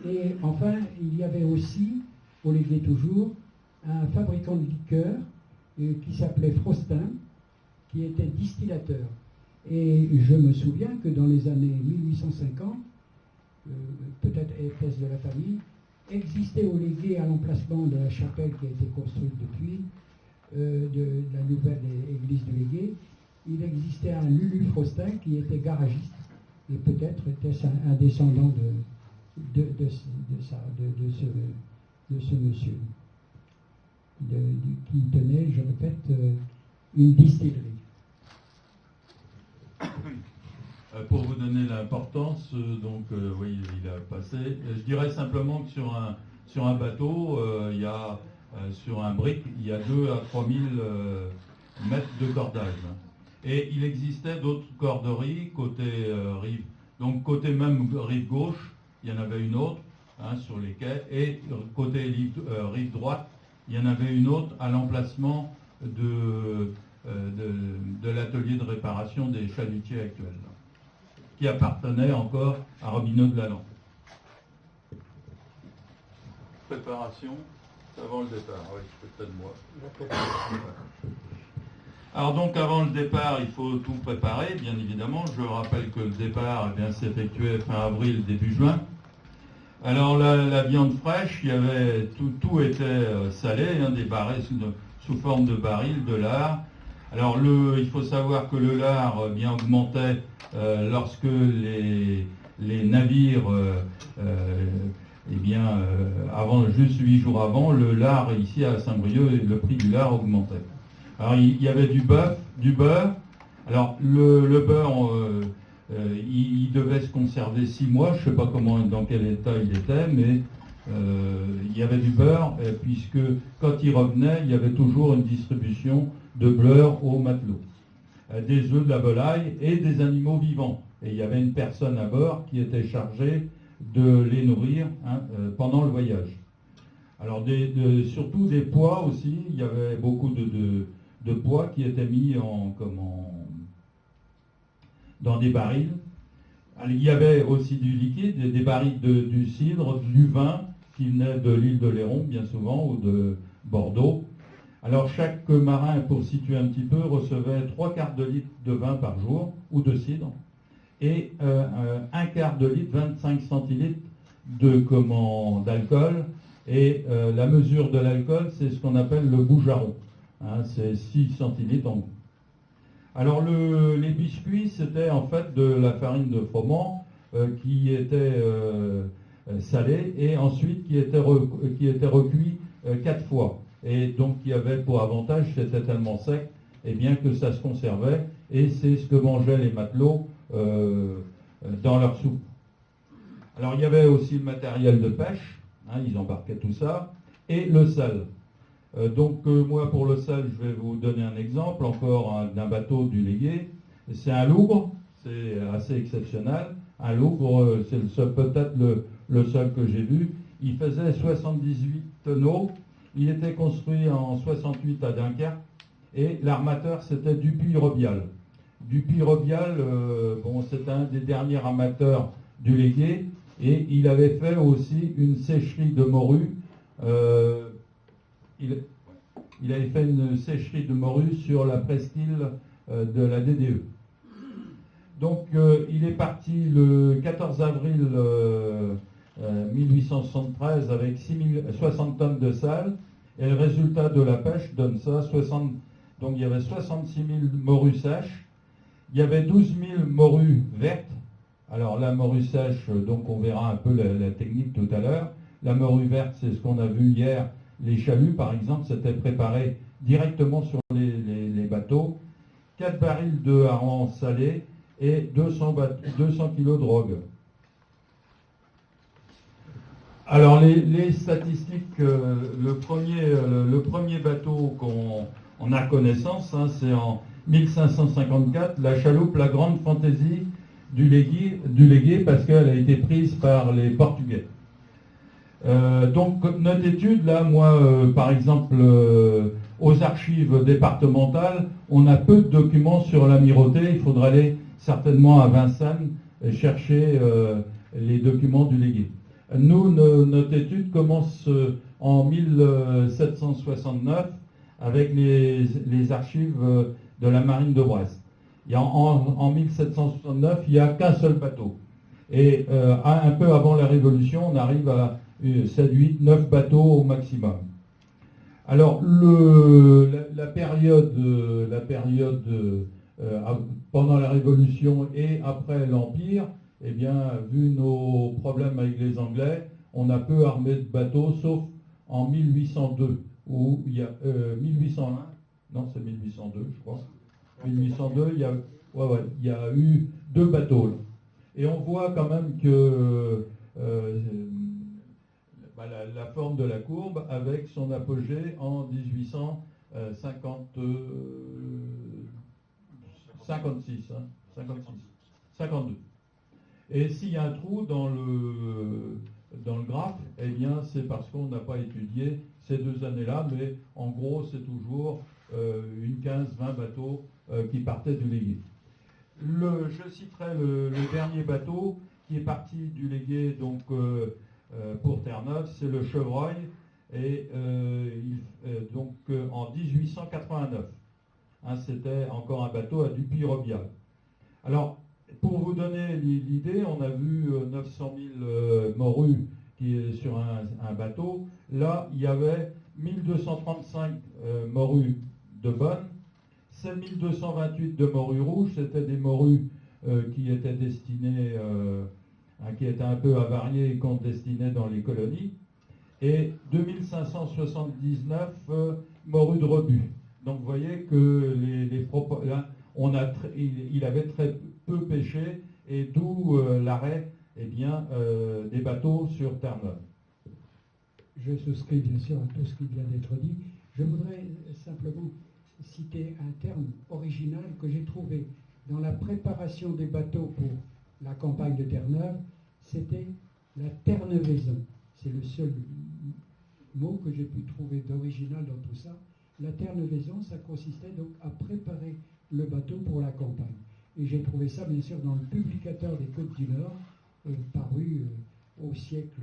Et enfin, il y avait aussi, au Légué toujours, un fabricant de liqueurs qui s'appelait Frostin, qui était distillateur. Et je me souviens que dans les années 1850, peut-être épaisse de la famille. Existait au Légué, à l'emplacement de la chapelle qui a été construite depuis, de la nouvelle église du Légué, il existait un Lulu Frostin qui était garagiste, et peut-être était-ce un descendant de ce monsieur, qui tenait, je répète, une distillerie. Pour vous donner l'importance, oui, il a passé. Je dirais simplement que sur un bateau, sur un brick, il y a 2 à 3 000 mètres de cordage. Et il existait d'autres corderies côté rive. Donc côté même rive gauche, il y en avait une autre sur les quais. Et côté rive droite, il y en avait une autre à l'emplacement de l'atelier de réparation des chalutiers actuels, qui appartenait encore à Robineau de la Lampe. Préparation avant le départ, oui, peut-être moi. Alors donc avant le départ, il faut tout préparer, bien évidemment. Je rappelle que le départ s'effectuait fin avril, début juin. Alors la viande fraîche, il y avait tout était salé, des barils sous forme de barils, de lard. Alors il faut savoir que le lard augmentait lorsque les navires, avant, juste 8 jours avant, le lard ici à Saint-Brieuc, le prix du lard augmentait. Alors il y avait du beurre. Alors le beurre, il devait se conserver 6 mois. Je ne sais pas dans quel état il était, mais il y avait du beurre, puisque quand il revenait, il y avait toujours une distribution de beurre aux matelots, des œufs, de la volaille et des animaux vivants. Et il y avait une personne à bord qui était chargée de les nourrir pendant le voyage. Alors surtout des pois aussi, il y avait beaucoup de pois qui étaient mis dans des barils. Alors, il y avait aussi du liquide, des barils du cidre, du vin qui venait de l'île de Léron bien souvent, ou de Bordeaux. Alors chaque marin, pour situer un petit peu, recevait 3/4 de litre de vin par jour, ou de cidre, et 1/4 de litre, 25 centilitres d'alcool. Et la mesure de l'alcool, c'est ce qu'on appelle le boujaron. C'est 6 centilitres en gros. Alors les biscuits, c'était en fait de la farine de froment qui était salée et ensuite qui était recuit 4 fois. Et donc il y avait pour avantage, c'était tellement sec, que ça se conservait, et c'est ce que mangeaient les matelots dans leur soupe. Alors il y avait aussi le matériel de pêche, ils embarquaient tout ça, et le sel. Moi pour le sel, je vais vous donner un exemple encore d'un bateau du Légué. C'est un lougre, c'est assez exceptionnel. Un lougre, c'est peut-être le seul que j'ai vu. Il faisait 78 tonneaux. Il était construit en 68 à Dunkerque, et l'armateur c'était Dupuy-Robial. Dupuy-Robial, c'était un des derniers armateurs du Légué, et il avait fait aussi une sécherie de morue. Il avait fait une sécherie de morue sur la presqu'île de la DDE. Donc il est parti le 14 avril 1873 avec 60 tonnes de sel, et le résultat de la pêche donne ça, donc il y avait 66 000 morues sèches, il y avait 12 000 morues vertes. Alors la morue sèche, donc on verra un peu la technique tout à l'heure. La morue verte, c'est ce qu'on a vu hier, les chaluts par exemple, c'était préparé directement sur les bateaux. 4 barils de harengs salés et 200 kg de drogue. Alors les statistiques, le premier bateau qu'on a connaissance, c'est en 1554, la chaloupe La Grande Fantaisie du Légué, parce qu'elle a été prise par les Portugais. Donc notre étude, là, moi, par exemple, aux archives départementales, on a peu de documents sur l'amirauté. Il faudra aller certainement à Vincennes et chercher les documents du Légué. Nous, notre étude commence en 1769 avec les archives de la marine de Brest. En 1769, il n'y a qu'un seul bateau. Et un peu avant la Révolution, on arrive à 7, 8, 9 bateaux au maximum. Alors, la période pendant la Révolution et après l'Empire, eh bien, vu nos problèmes avec les Anglais, on a peu armé de bateaux, sauf en 1802, où il y a 1801, non c'est 1802 je crois, 1802, il y a eu 2 bateaux. Là. Et on voit quand même que la forme de la courbe avec son apogée en 52. Et s'il y a un trou dans le graphe, eh bien c'est parce qu'on n'a pas étudié ces 2 années-là, mais en gros c'est toujours une 15-20 bateaux qui partaient du Légué. Je citerai le dernier bateau qui est parti du Légué donc, pour Terre-Neuve, c'est le Chevreuil, et donc en 1889. Hein, c'était encore un bateau à Dupuy-Robial. Alors, pour vous donner l'idée, on a vu 900 000 morues qui est sur un bateau. Là, il y avait 1235 morues de bonnes, 7228 de morues rouges, c'était des morues qui étaient destinées, qui étaient un peu avariées et qu'on destinait dans les colonies, et 2579 morues de rebut. Donc vous voyez que là, il avait très peu pêché, et d'où l'arrêt des bateaux sur Terre-Neuve. Je souscris bien sûr à tout ce qui vient d'être dit. Je voudrais simplement citer un terme original que j'ai trouvé dans la préparation des bateaux pour la campagne de Terre-Neuve, c'était la terneuvaison. C'est le seul mot que j'ai pu trouver d'original dans tout ça. La terneuvaison, ça consistait donc à préparer le bateau pour la campagne. Et j'ai trouvé ça, bien sûr, dans le Publicateur des Côtes du Nord, paru au siècle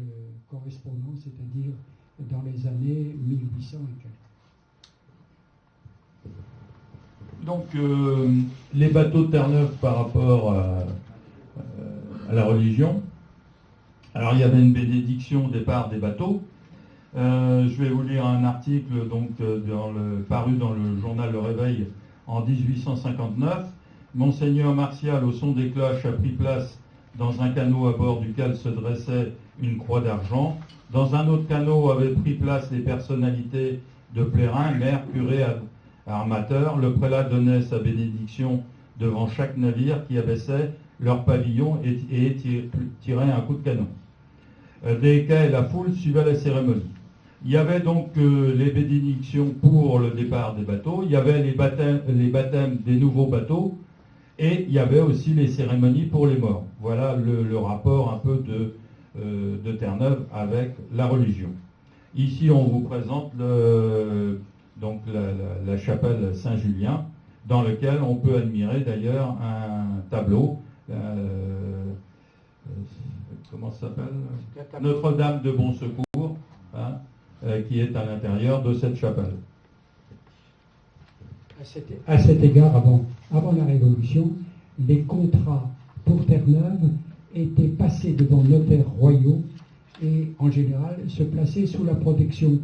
correspondant, c'est-à-dire dans les années 1800 et quelques. Donc, les bateaux de Terre-Neuve par rapport à la religion. Alors, il y avait une bénédiction au départ des bateaux. Je vais vous lire un article donc, paru dans le journal Le Réveil en 1859. Monseigneur Martial, au son des cloches, a pris place dans un canot à bord duquel se dressait une croix d'argent. Dans un autre canot avaient pris place les personnalités de Plérin, maire, curé, armateur. Le prélat donnait sa bénédiction devant chaque navire qui abaissait leur pavillon et tirait un coup de canon. Des quais, la foule suivait la cérémonie. Il y avait donc les bénédictions pour le départ des bateaux, il y avait les baptêmes des nouveaux bateaux, et il y avait aussi les cérémonies pour les morts. Voilà le rapport un peu de Terre-Neuve avec la religion. Ici, on vous présente donc la chapelle Saint-Julien, dans lequel on peut admirer d'ailleurs un tableau. Comment ça s'appelle ? Notre-Dame de Bon Secours, hein, qui est à l'intérieur de cette chapelle. À cet égard, avant la Révolution, les contrats pour Terre-Neuve étaient passés devant notaires royaux et en général se plaçaient sous la protection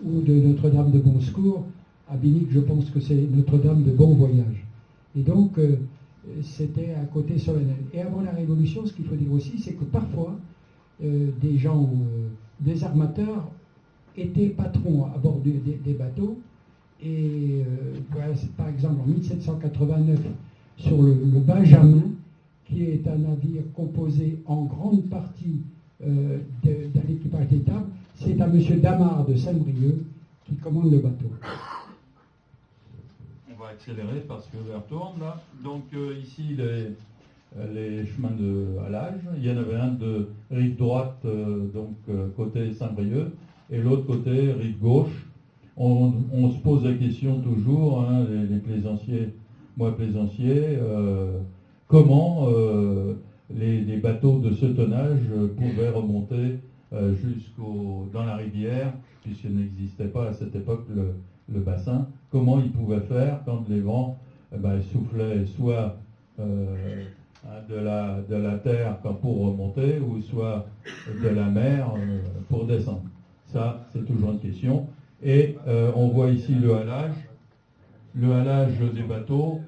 ou de Notre-Dame de Bon Secours. À Binic, je pense que c'est Notre-Dame de Bon Voyage. Et donc, c'était un côté solennel. Et avant la Révolution, ce qu'il faut dire aussi, c'est que parfois, des gens, des armateurs, étaient patrons à bord des bateaux. Et par exemple, en 1789, sur le Benjamin, qui est un navire composé en grande partie d'un équipage d'étable, c'est un monsieur Damard de Saint-Brieuc qui commande le bateau. On va accélérer parce que l'heure tourne là. Donc ici les chemins de halage. Il y en avait un de rive droite, côté Saint-Brieuc, et l'autre côté rive gauche. On se pose la question toujours, hein, les plaisanciers, moi plaisancier, comment les bateaux de ce tonnage pouvaient remonter dans la rivière, puisqu'il n'existait pas à cette époque le bassin, comment ils pouvaient faire quand les vents soufflaient soit de la terre pour remonter, ou soit de la mer pour descendre. Ça, c'est toujours une question. Et on voit ici le halage des bateaux.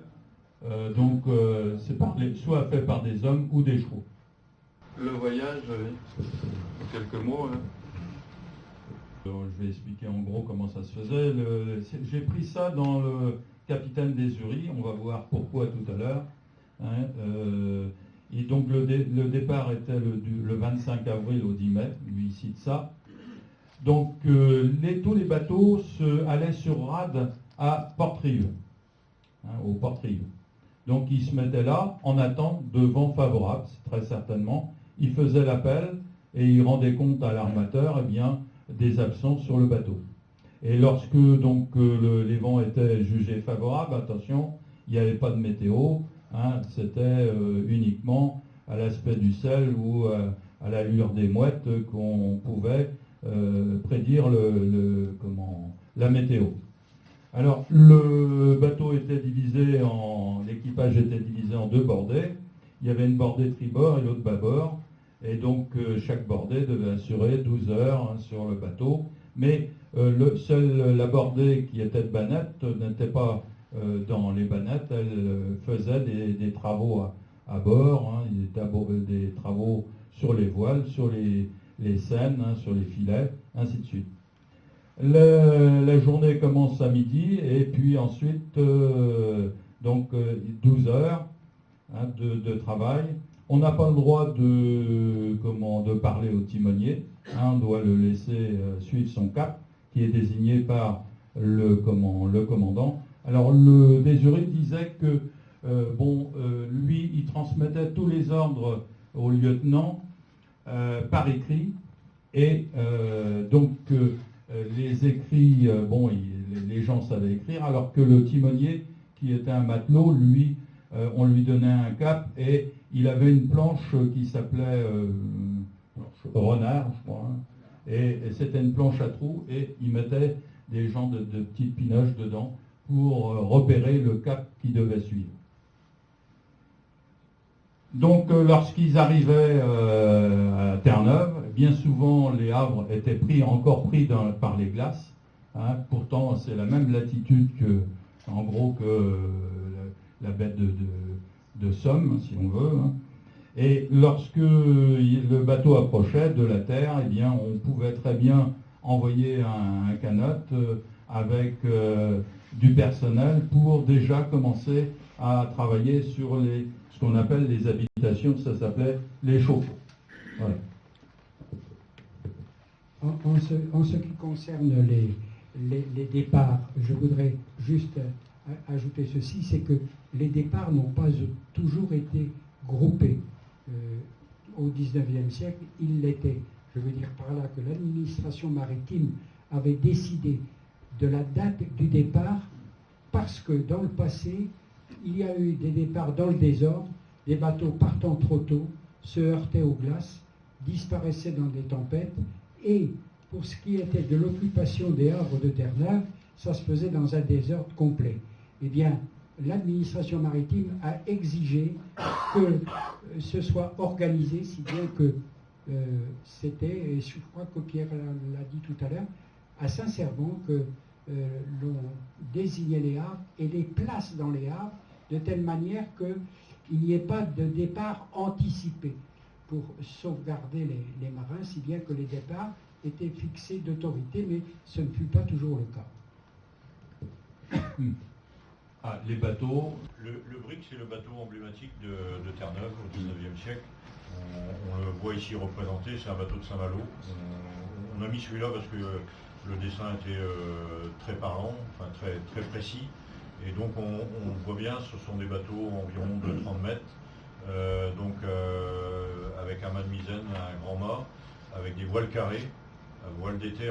C'est soit fait par des hommes ou des chevaux. Le voyage, quelques mots. Je vais expliquer en gros comment ça se faisait. J'ai pris ça dans le Capitaine des Uries, on va voir pourquoi tout à l'heure. Et donc le départ était le 25 avril au 10 mai, lui il cite ça. Donc tous les bateaux allaient sur rade à Portrive, au Portrive. Donc ils se mettaient là en attente de vent favorable, très certainement. Ils faisaient l'appel et ils rendaient compte à l'armateur des absences sur le bateau. Et lorsque donc les vents étaient jugés favorables, attention, il n'y avait pas de météo, c'était uniquement à l'aspect du sel ou à l'allure des mouettes qu'on pouvait prédire la météo. Alors, le bateau était l'équipage était divisé en deux bordées. Il y avait une bordée tribord et l'autre bâbord. Et donc, chaque bordée devait assurer 12 heures sur le bateau. Mais seule la bordée qui était de banette n'était pas dans les bannettes. Elle faisait des travaux à bord, des travaux sur les voiles, sur les sènes, sur les filets, ainsi de suite. La journée commence à midi et puis ensuite 12 heures de travail. On n'a pas le droit de parler au timonier. On doit le laisser suivre son cap qui est désigné par le commandant. Alors le Desury disait que lui il transmettait tous les ordres au lieutenant par écrit et les écrits, les gens savaient écrire, alors que le timonier, qui était un matelot, lui, on lui donnait un cap et il avait une planche qui s'appelait renard, je crois, et c'était une planche à trous et il mettait des genres de petites pinoches dedans pour repérer le cap qu'il devait suivre. Donc lorsqu'ils arrivaient à Terre-Neuve, bien souvent les havres étaient encore pris par les glaces. Pourtant c'est la même latitude que la baie de Somme, si on veut. Et lorsque le bateau approchait de la terre, on pouvait très bien envoyer un canot avec du personnel pour déjà commencer à travailler sur ce qu'on appelle les habitations, ça s'appelait les chauffe-eau. Voilà. En ce qui concerne les départs, je voudrais juste ajouter ceci, c'est que les départs n'ont pas toujours été groupés. Au XIXe siècle, ils l'étaient. Je veux dire par là que l'administration maritime avait décidé de la date du départ parce que dans le passé, il y a eu des départs dans le désordre, des bateaux partant trop tôt, se heurtaient aux glaces, disparaissaient dans des tempêtes, et pour ce qui était de l'occupation des havres de Terre-Neuve, ça se faisait dans un désordre complet. Eh bien, l'administration maritime a exigé que ce soit organisé, si bien que c'était, et je crois que Pierre l'a dit tout à l'heure, à Saint-Servant que l'on désignait les havres et les places dans les havres de telle manière qu'il n'y ait pas de départ anticipé pour sauvegarder les marins, si bien que les départs étaient fixés d'autorité, mais ce ne fut pas toujours le cas. Les bateaux. Le brick, c'est le bateau emblématique de Terre-Neuve au XIXe siècle. On le voit ici représenté, c'est un bateau de Saint-Malo. On a mis celui-là parce que le dessin était très parlant, enfin très, très précis. Et donc on voit bien, ce sont des bateaux environ de 30 mètres, avec un mât de misaine, un grand mât, avec des voiles carrées, voiles d'été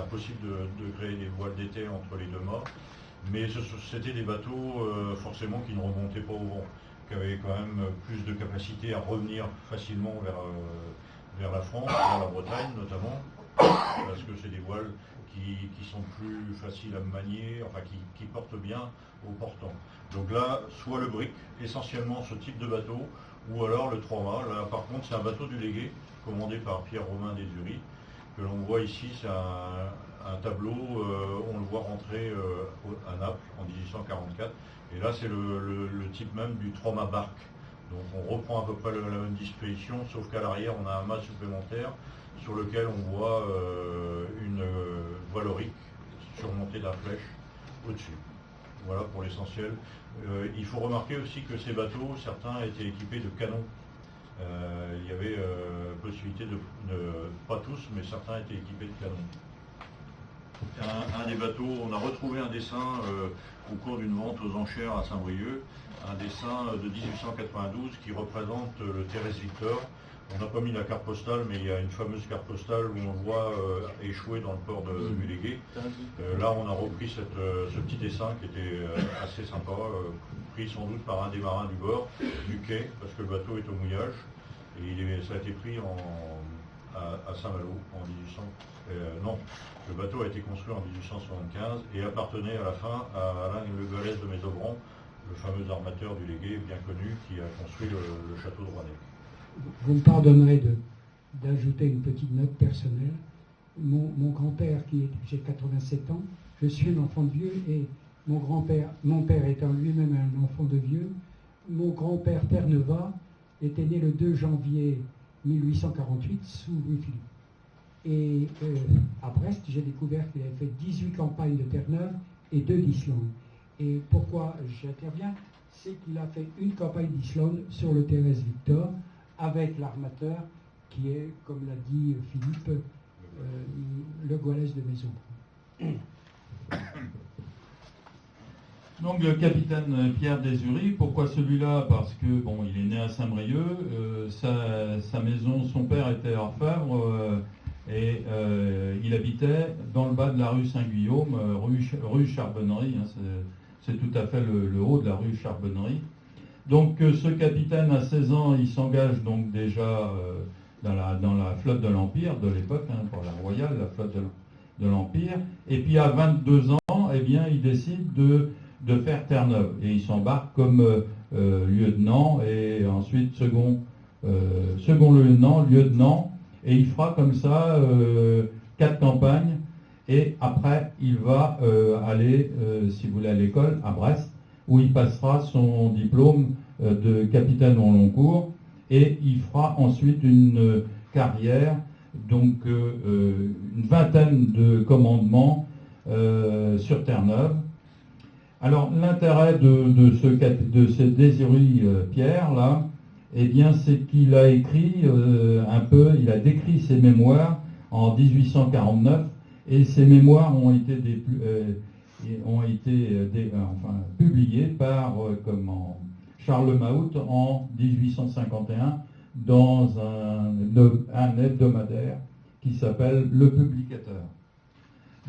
possible de créer des voiles d'été entre les deux mâts. Mais c'était des bateaux forcément qui ne remontaient pas au vent, qui avaient quand même plus de capacité à revenir facilement vers la France, vers la Bretagne notamment. parce que c'est des voiles qui sont plus faciles à manier, enfin qui portent bien au portant. Donc là, soit le brick, essentiellement ce type de bateau, ou alors le 3-mâts. Là par contre c'est un bateau du légué, commandé par Pierre-Romain Désury, que l'on voit ici, c'est un tableau, on le voit rentrer à Naples en 1844, et là c'est le type même du 3-mâts barque. Donc on reprend à peu près la même disposition, sauf qu'à l'arrière on a un mât supplémentaire sur lequel on voit une voile aurique surmontée d'un flèche au-dessus. Voilà pour l'essentiel. Il faut remarquer aussi que ces bateaux, certains étaient équipés de canons. Il y avait possibilité pas tous, mais certains étaient équipés de canons. Un des bateaux, on a retrouvé un dessin au cours d'une vente aux enchères à Saint-Brieuc, un dessin de 1892 qui représente le Thérèse Victor. On n'a pas mis la carte postale, mais il y a une fameuse carte postale où on le voit échouer dans le port de Mulégué. Là, on a repris ce petit dessin qui était assez sympa, pris sans doute par un des marins du bord, du quai, parce que le bateau est au mouillage. Et ça a été pris à Saint-Malo en 1800. Non, le bateau a été construit en 1875 et appartenait à la fin à Alain Le Gallès de Mésobran, le fameux armateur du Légué bien connu qui a construit le château de Rouennais. Vous me pardonnerez d'ajouter une petite note personnelle. Mon grand-père, j'ai 87 ans, je suis un enfant de vieux, et mon père étant lui-même un enfant de vieux, mon grand-père Ternevat était né le 2 janvier 1848 sous Louis-Philippe. Et à Brest, j'ai découvert qu'il avait fait 18 campagnes de Terre-Neuve et 2 d'Islande. Et pourquoi j'interviens? C'est qu'il a fait une campagne d'Islande sur le Thérèse Victor avec l'armateur qui est, comme l'a dit Philippe, le Goualès de Maison. Donc le capitaine Pierre Désury, pourquoi celui-là? Parce que bon, il est né à Saint-Brieuc, sa maison, son père était orfèvre et il habitait dans le bas de la rue Saint-Guillaume, rue Charbonnerie, hein, c'est tout à fait le haut de la rue Charbonnerie. Donc ce capitaine à 16 ans, il s'engage donc déjà dans la flotte de l'Empire de l'époque, hein, pour la Royale, la flotte de l'Empire, et puis à 22 ans, eh bien, il décide de faire Terre-Neuve. Et il s'embarque comme lieutenant et ensuite second lieutenant, et il fera comme ça 4 campagnes. Et après, il va aller, si vous voulez, à l'école, à Brest, où il passera son diplôme de capitaine au long cours, et il fera ensuite une carrière, donc une vingtaine de commandements sur Terre-Neuve. Alors l'intérêt de ce Désury Pierre là, eh bien c'est qu'il a écrit il a décrit ses mémoires en 1849, et ces mémoires ont été publiées par Charles Mahout en 1851 dans un hebdomadaire qui s'appelle Le Publicateur.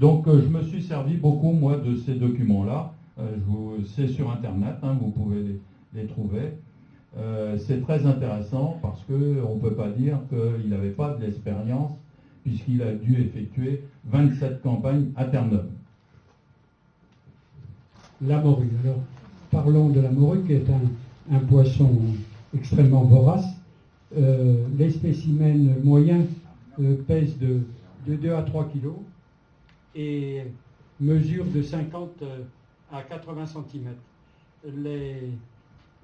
Donc je me suis servi beaucoup moi de ces documents-là. C'est sur Internet, hein, vous pouvez les trouver. C'est très intéressant parce qu'on ne peut pas dire qu'il n'avait pas de l'expérience, puisqu'il a dû effectuer 27 campagnes à Terre-Neuve. La morue. Alors, parlons de la morue, qui est un poisson extrêmement vorace. Les spécimens moyens pèsent de 2 à 3 kg et mesurent de 50 à 80 cm.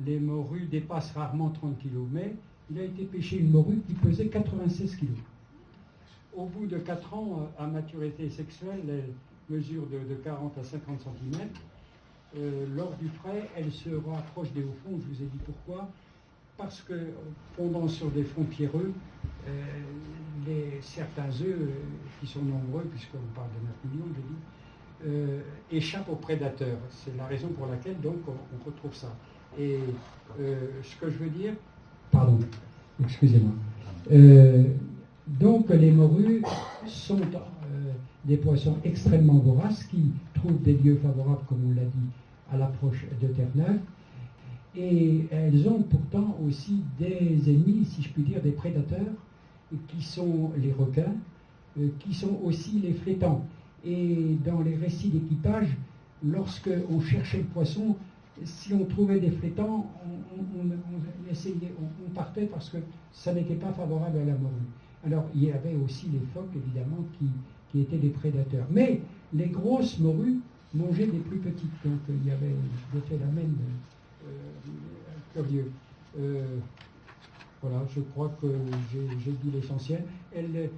Les morues dépassent rarement 30 kg, mais il a été pêché une morue qui pesait 96 kg. Au bout de 4 ans, à maturité sexuelle, elle mesure de 40 à 50 cm. Lors du frais, elle se rapproche des hauts fonds. Je vous ai dit pourquoi. Parce que, fondant sur des fonds pierreux, certains œufs, qui sont nombreux, puisqu'on parle de 9 millions, je dis, échappent aux prédateurs. C'est la raison pour laquelle donc on retrouve ça. Et ce que je veux dire, pardon, excusez-moi. Donc les morues sont des poissons extrêmement voraces qui trouvent des lieux favorables, comme on l'a dit, à l'approche de Terre-Neuve. Et elles ont pourtant aussi des ennemis, si je puis dire, des prédateurs, qui sont les requins, qui sont aussi les flétans. Et dans les récits d'équipage, lorsque on cherchait le poisson, si on trouvait des flétans, on partait parce que ça n'était pas favorable à la morue. Alors il y avait aussi les phoques, évidemment, qui étaient des prédateurs. Mais les grosses morues mangeaient des plus petites. Donc il y avait des phénomènes curieux. Voilà, je crois que j'ai dit l'essentiel. Elle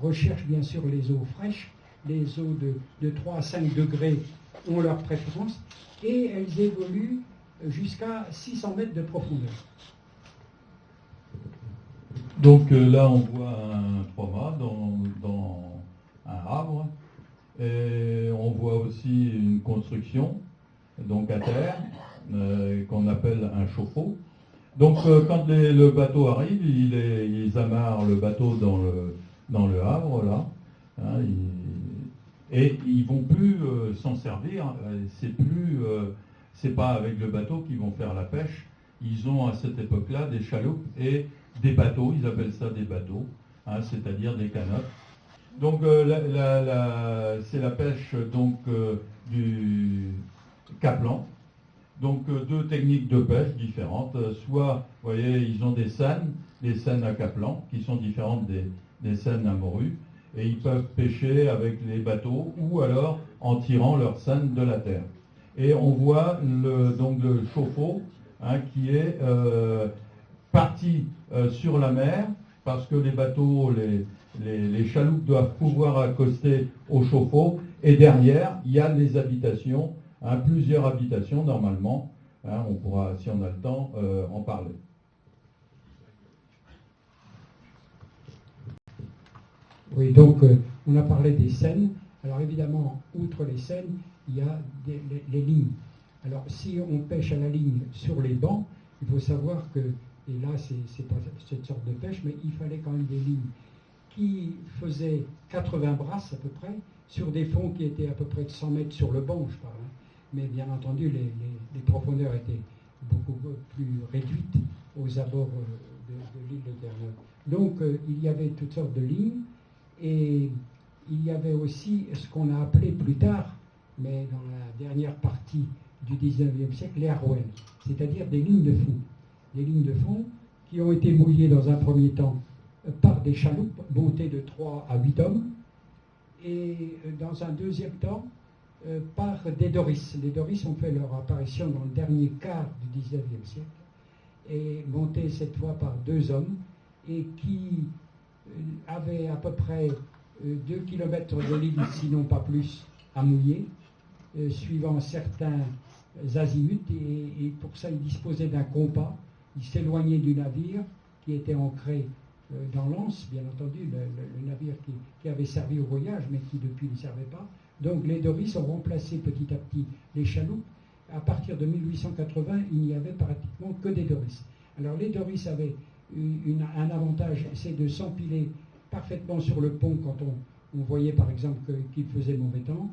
recherche bien sûr les eaux fraîches. Les eaux de 3 à 5 degrés ont leur préférence. Et elles évoluent jusqu'à 600 mètres de profondeur. Donc là, on voit un 3 mâts dans un havre. Et on voit aussi une construction, donc à terre, qu'on appelle un chauffe-eau. Donc quand le bateau arrive, ils amarrent le bateau dans le havre, là. Hein, et ils vont plus s'en servir. C'est pas avec le bateau qu'ils vont faire la pêche. Ils ont à cette époque-là des chaloupes et des bateaux. Ils appellent ça des bateaux, hein, c'est-à-dire des canottes. Donc c'est la pêche donc du caplan. Donc deux techniques de pêche différentes. Soit, vous voyez, ils ont des scènes à caplan qui sont différentes des scènes à morue. Et ils peuvent pêcher avec les bateaux ou alors en tirant leur scène de la terre. Et on voit donc le chauffe-eau, hein, qui est parti sur la mer parce que les bateaux, les chaloupes doivent pouvoir accoster au chauffe-eau. Et derrière, il y a les habitations, hein, plusieurs habitations normalement. Hein, on pourra, si on a le temps, en parler. Oui, donc on a parlé des scènes. Alors évidemment, outre les scènes, il y a les lignes. Alors si on pêche à la ligne sur les bancs, il faut savoir que, et là c'est pas cette sorte de pêche, mais il fallait quand même des lignes qui faisaient 80 brasses à peu près, sur des fonds qui étaient à peu près de 100 mètres sur le banc, je parle. Hein. Mais bien entendu, les profondeurs étaient beaucoup plus réduites aux abords de l'île de Terre-Neuve. Donc il y avait toutes sortes de lignes. Et il y avait aussi ce qu'on a appelé plus tard, mais dans la dernière partie du 19e siècle, les harouelles, c'est-à-dire des lignes de fond. Des lignes de fond qui ont été mouillées dans un premier temps par des chaloupes montées de 3 à 8 hommes, et dans un deuxième temps par des doris. Les doris ont fait leur apparition dans le dernier quart du 19e siècle, et montées cette fois par 2 hommes, et qui avait à peu près 2 km de l'île, sinon pas plus, à mouiller, suivant certains azimuts, et pour ça il disposait d'un compas. Il s'éloignait du navire qui était ancré dans l'anse, bien entendu, le navire qui avait servi au voyage, mais qui depuis ne servait pas. Donc les doris ont remplacé petit à petit les chaloupes. À partir de 1880, il n'y avait pratiquement que des doris. Alors les doris avaient un avantage, c'est de s'empiler parfaitement sur le pont quand on voyait par exemple qu'il faisait mauvais temps.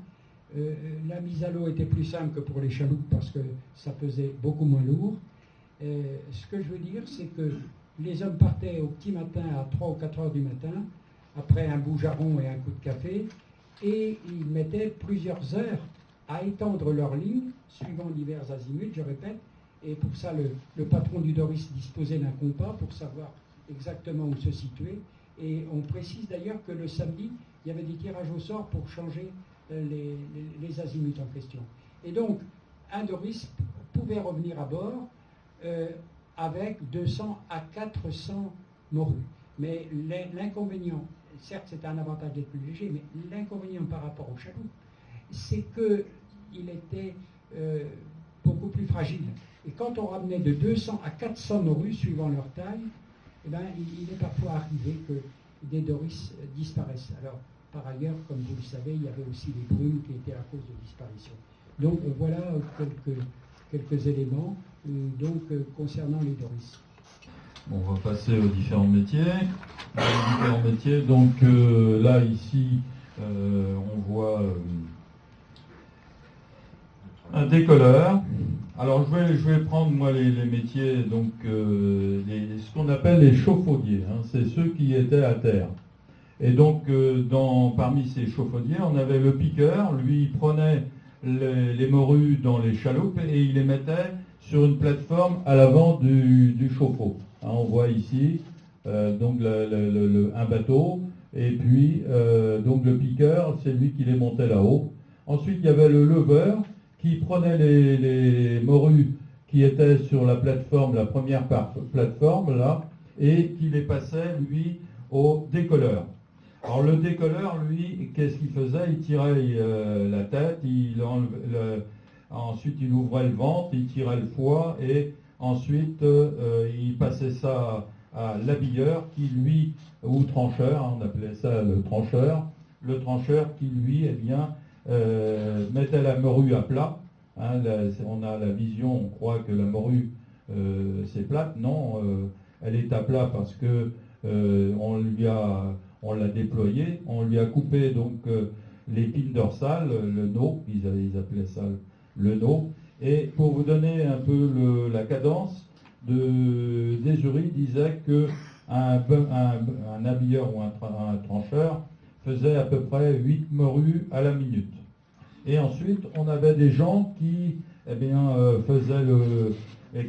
La mise à l'eau était plus simple que pour les chaloupes parce que ça pesait beaucoup moins lourd. Ce que je veux dire, c'est que les hommes partaient au petit matin à 3 ou 4 heures du matin, après un bougearon et un coup de café, et ils mettaient plusieurs heures à étendre leur ligne, suivant divers azimuts, je répète. Et pour ça, le patron du Doris disposait d'un compas pour savoir exactement où se situer. Et on précise d'ailleurs que le samedi, il y avait des tirages au sort pour changer les azimuts en question. Et donc, un Doris pouvait revenir à bord avec 200 à 400 morues. Mais l'inconvénient, certes c'est un avantage d'être plus léger, mais l'inconvénient par rapport au chaloupe, c'est qu'il était beaucoup plus fragile. Et quand on ramenait de 200 à 400 morues, suivant leur taille, eh ben, il est parfois arrivé que des doris disparaissent. Alors, par ailleurs, comme vous le savez, il y avait aussi les brumes qui étaient à cause de disparition. Donc, voilà quelques éléments concernant les doris. On va passer aux différents métiers. Donc, là, ici, on voit un décolleur. Alors je vais prendre moi les métiers, donc ce qu'on appelle les chauffe-audiers, hein, c'est ceux qui étaient à terre. Et donc, parmi ces chauffe-audiers, on avait le piqueur. Lui, il prenait les morues dans les chaloupes et il les mettait sur une plateforme à l'avant du chauffe-eau. Hein, on voit ici donc un bateau. Et puis, donc le piqueur, c'est lui qui les montait là-haut. Ensuite, il y avait le leveur qui prenait les morues qui étaient sur la plateforme, la première plateforme, là, et qui les passait, lui, au décolleur. Alors, le décolleur, lui, qu'est-ce qu'il faisait? Il tirait la tête, ensuite, il ouvrait le ventre, il tirait le foie, et ensuite, il passait ça à l'habilleur qui, lui, ou trancheur, hein, on appelait ça le trancheur qui, lui, eh bien, mettait la morue à plat. Hein, on a la vision, on croit que la morue c'est plate. Non, elle est à plat parce que on l'a déployée, on lui a coupé donc l'épine dorsale, le nœud, ils appelaient ça le nœud. Et pour vous donner un peu la cadence, Désury disait qu'un habilleur ou un trancheur faisait à peu près 8 morues à la minute. Et ensuite, on avait des gens qui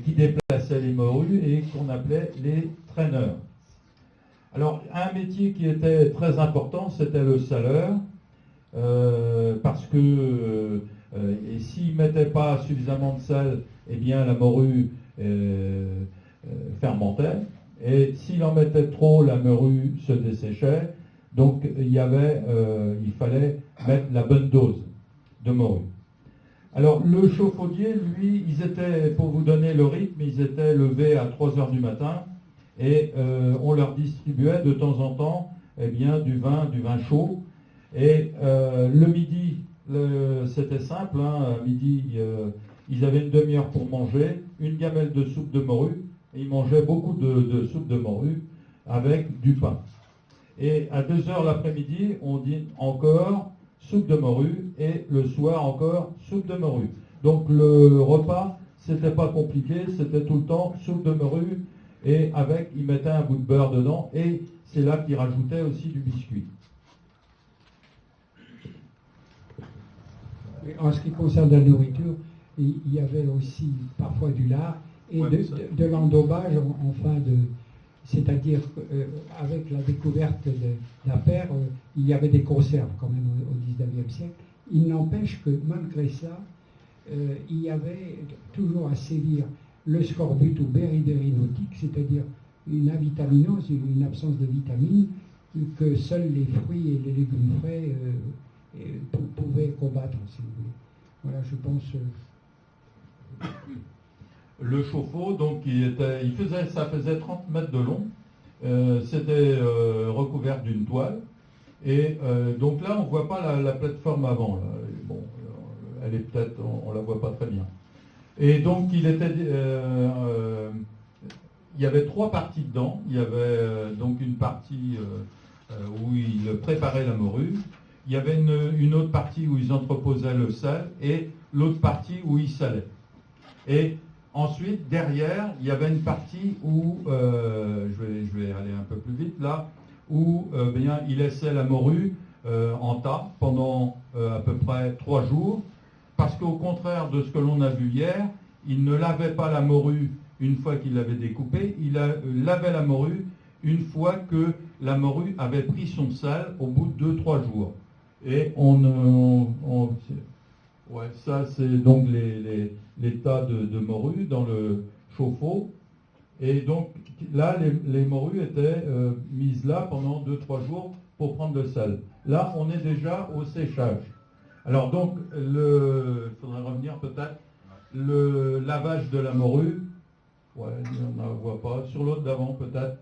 qui déplaçaient les morues et qu'on appelait les traîneurs. Alors, un métier qui était très important, c'était le saleur, parce que s'il ne mettait pas suffisamment de sel, eh bien la morue fermentait, et s'il en mettait trop, la morue se desséchait. Donc il fallait mettre la bonne dose de morue. Alors le chauffe-audier, lui, pour vous donner le rythme, ils étaient levés à 3 heures du matin et on leur distribuait de temps en temps du vin chaud. Et le midi, c'était simple, hein, à midi, ils avaient une demi-heure pour manger, une gamelle de soupe de morue, et ils mangeaient beaucoup de soupe de morue avec du pain. Et à 2 heures l'après-midi, on dit encore soupe de morue, et le soir encore soupe de morue. Donc le repas, c'était pas compliqué, c'était tout le temps soupe de morue, et ils mettaient un bout de beurre dedans, et c'est là qu'ils rajoutaient aussi du biscuit. En ce qui concerne la nourriture, il y avait aussi parfois du lard et de l'endaubage c'est-à-dire qu'avec la découverte de la paire, il y avait des conserves quand même au XIXe siècle. Il n'empêche que malgré ça, il y avait toujours à sévir le scorbut ou béridérie nautique, c'est-à-dire une avitaminose, une absence de vitamines que seuls les fruits et les légumes frais pouvaient combattre, si vous voulez. Voilà, je pense. Le chauffe-eau, donc, ça faisait 30 mètres de long. C'était recouvert d'une toile. Et donc là, on ne voit pas la plateforme avant. Là. Bon, elle est peut-être, on ne la voit pas très bien. Et donc, il y avait 3 parties dedans. Il y avait donc une partie où ils préparaient la morue. Il y avait une autre partie où ils entreposaient le sel et l'autre partie où ils salaient. Et ensuite, derrière, il y avait une partie où, je vais aller un peu plus vite là, où ils laissaient la morue en tas pendant à peu près 3 jours, parce qu'au contraire de ce que l'on a vu hier, ils ne lavaient pas la morue une fois qu'ils l'avaient découpée, ils lavaient la morue une fois que la morue avait pris son sel au bout de 2-3 jours. Et ça c'est donc les tas de morue dans le chauffe-eau. Et donc là, les morues étaient mises là pendant 2-3 jours pour prendre le sel. Là, on est déjà au séchage. Alors donc, il faudrait revenir peut-être, le lavage de la morue, on n'en voit pas. Sur l'autre d'avant peut-être,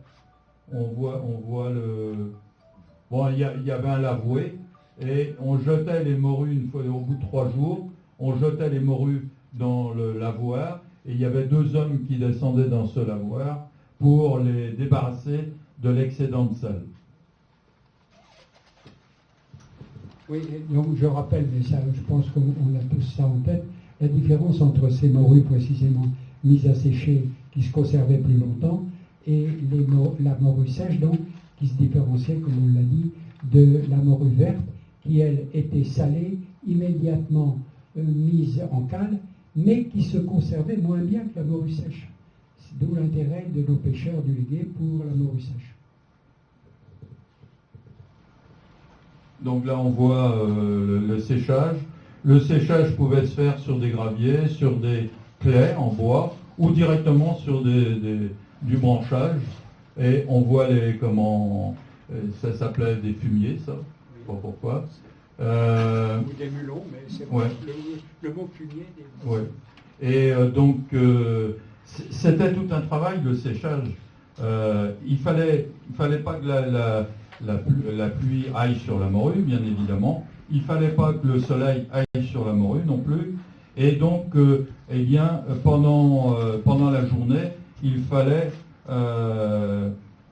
on voit le... Bon, il y avait un lavoué, et on jetait les morues une fois, au bout de 3 jours, on jetait les morues dans le lavoir, et il y avait 2 hommes qui descendaient dans ce lavoir pour les débarrasser de l'excédent de sel. Oui, donc je rappelle, mais ça, je pense qu'on a tous ça en tête, la différence entre ces morues précisément mises à sécher, qui se conservaient plus longtemps, et la morue sèche, donc, qui se différenciait, comme on l'a dit, de la morue verte, qui elle était salée, immédiatement mise en cale, mais qui se conservait moins bien que la morue sèche. D'où l'intérêt de nos pêcheurs du Légué pour la morue sèche. Donc là, on voit le séchage. Le séchage pouvait se faire sur des graviers, sur des claies en bois, ou directement sur du branchage. Et on voit ça s'appelait des fumiers, ça, je sais pas pourquoi. Ou des mulons, mais c'est ouais. le mot fumier. Ouais. Et donc, c'était tout un travail, le séchage. Il fallait pas que la pluie aille sur la morue, bien évidemment. Il fallait pas que le soleil aille sur la morue non plus. Et donc, eh bien, pendant la journée, il fallait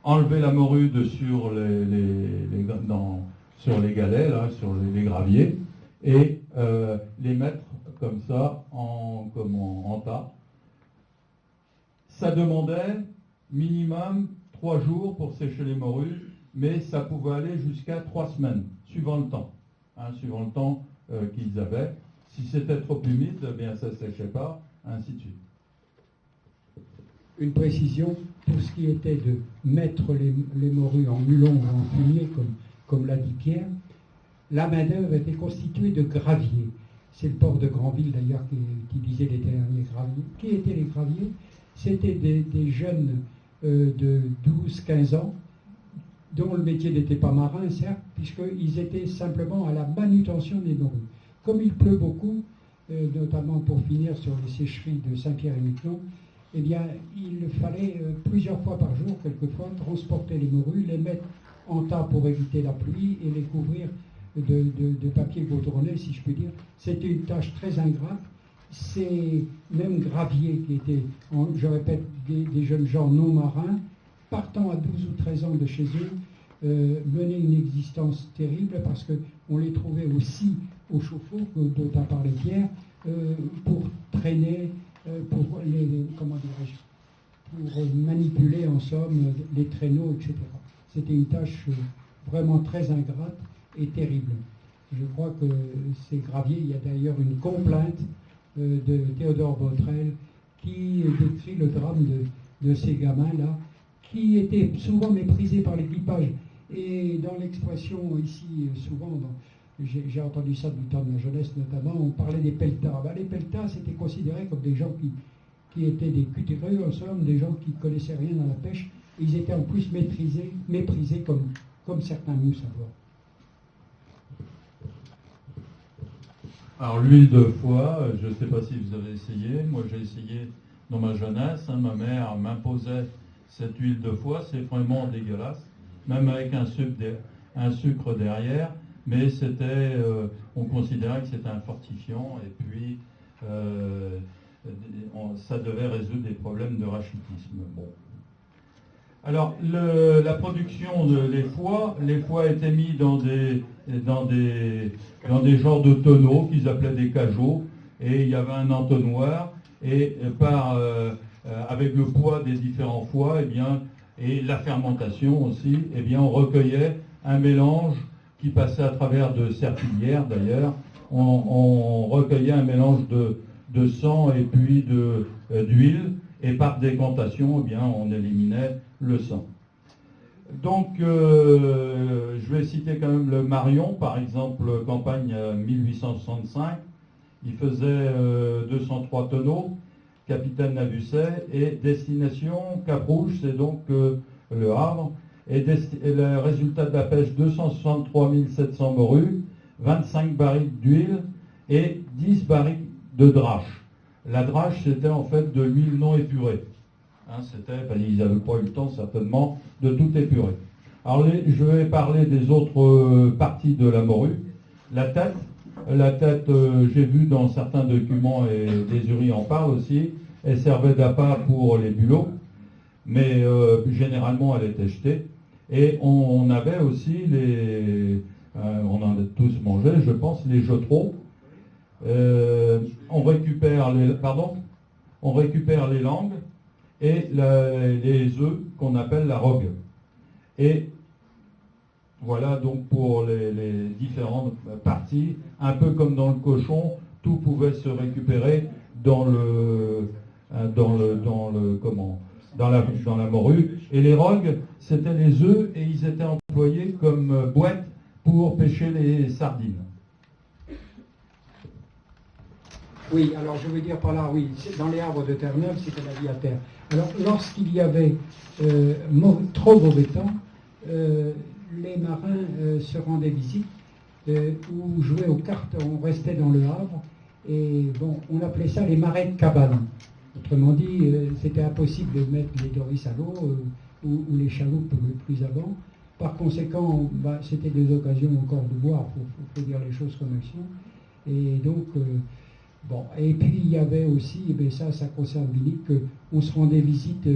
enlever la morue sur sur les galets, là, sur les graviers, et les mettre comme ça en tas. Ça demandait minimum 3 jours pour sécher les morues, mais ça pouvait aller jusqu'à 3 semaines, suivant le temps, suivant le temps qu'ils avaient. Si c'était trop humide, eh bien ça ne séchait pas, ainsi de suite. Une précision, pour ce qui était de mettre les morues en mulons ou en fumier, comme l'a dit Pierre, la main-d'œuvre était constituée de graviers. C'est le port de Granville d'ailleurs qui utilisait les derniers graviers. Qui étaient les graviers? C'était des jeunes de 12-15 ans, dont le métier n'était pas marin, certes, puisqu'ils étaient simplement à la manutention des morues. Comme il pleut beaucoup, notamment pour finir sur les sécheries de Saint-Pierre-et-Miquelon, eh bien, il fallait plusieurs fois par jour, quelquefois, transporter les morues, les mettre en tas pour éviter la pluie et les couvrir de papier gaudronné, si je puis dire. C'était une tâche très ingrate. Ces mêmes graviers qui étaient, je répète, des jeunes gens non marins, partant à 12 ou 13 ans de chez eux, menaient une existence terrible parce qu'on les trouvait aussi au chauffe-eau, dont a parlé Pierre, pour traîner, pour manipuler en somme les traîneaux, etc. C'était une tâche vraiment très ingrate et terrible. Je crois que ces graviers, il y a d'ailleurs une complainte de Théodore Botrel qui décrit le drame de ces gamins-là, qui étaient souvent méprisés par l'équipage. Et dans l'expression ici, souvent, j'ai entendu ça du temps de ma jeunesse notamment, on parlait des pelletas. Les pelletas, c'était considéré comme des gens qui étaient des cutéreux, en somme, des gens qui ne connaissaient rien à la pêche. Ils étaient en plus méprisés comme certains mousses à bord. Alors l'huile de foie, je ne sais pas si vous avez essayé, moi j'ai essayé dans ma jeunesse, ma mère m'imposait cette huile de foie, c'est vraiment dégueulasse, même avec un sucre derrière, mais c'était, on considérait que c'était un fortifiant, et puis ça devait résoudre des problèmes de rachitisme. Bon. Alors, la production les foies étaient mis dans des genres de tonneaux qu'ils appelaient des cajots, et il y avait un entonnoir, et avec le poids des différents foies, et la fermentation aussi, on recueillait un mélange qui passait à travers de serpillières d'ailleurs. On recueillait un mélange de sang et puis d'huile, et par décantation, on éliminait le sang. Donc, je vais citer quand même le Marion, par exemple, campagne 1865. Il faisait 203 tonneaux, capitaine Navusset, et destination Cap-Rouge, c'est donc le Havre. Et le résultat de la pêche, 263 700 morues, 25 barriques d'huile et 10 barriques de drache. La drache, c'était en fait de l'huile non épurée. Ils n'avaient pas eu le temps certainement de tout épurer. Alors je vais parler des autres parties de la morue. La tête, j'ai vu dans certains documents, et les Uris en parlent aussi, elle servait d'appât pour les bulots, mais généralement elle était jetée. Et on avait aussi on en a tous mangé, je pense, les jetreaux. On récupère les langues et les œufs qu'on appelle la rogue. Et Voilà donc pour les différentes parties, un peu comme dans le cochon, tout pouvait se récupérer dans la morue. Et les rogues, c'était les œufs et ils étaient employés comme boîte pour pêcher les sardines. Oui, alors je veux dire par là, oui, dans les arbres de Terre-Neuve, c'était la vie à terre. Alors, lorsqu'il y avait trop mauvais temps, les marins se rendaient visite ou jouaient aux cartes, on restait dans le Havre, et bon, on appelait ça les marais de cabane. Autrement dit, c'était impossible de mettre les doris à l'eau ou les chaloupes plus avant. Par conséquent, c'était des occasions encore de boire, il faut dire les choses comme elles sont. Et donc, bon, et puis il y avait aussi, et ça concerne Billy, qu'on se rendait visite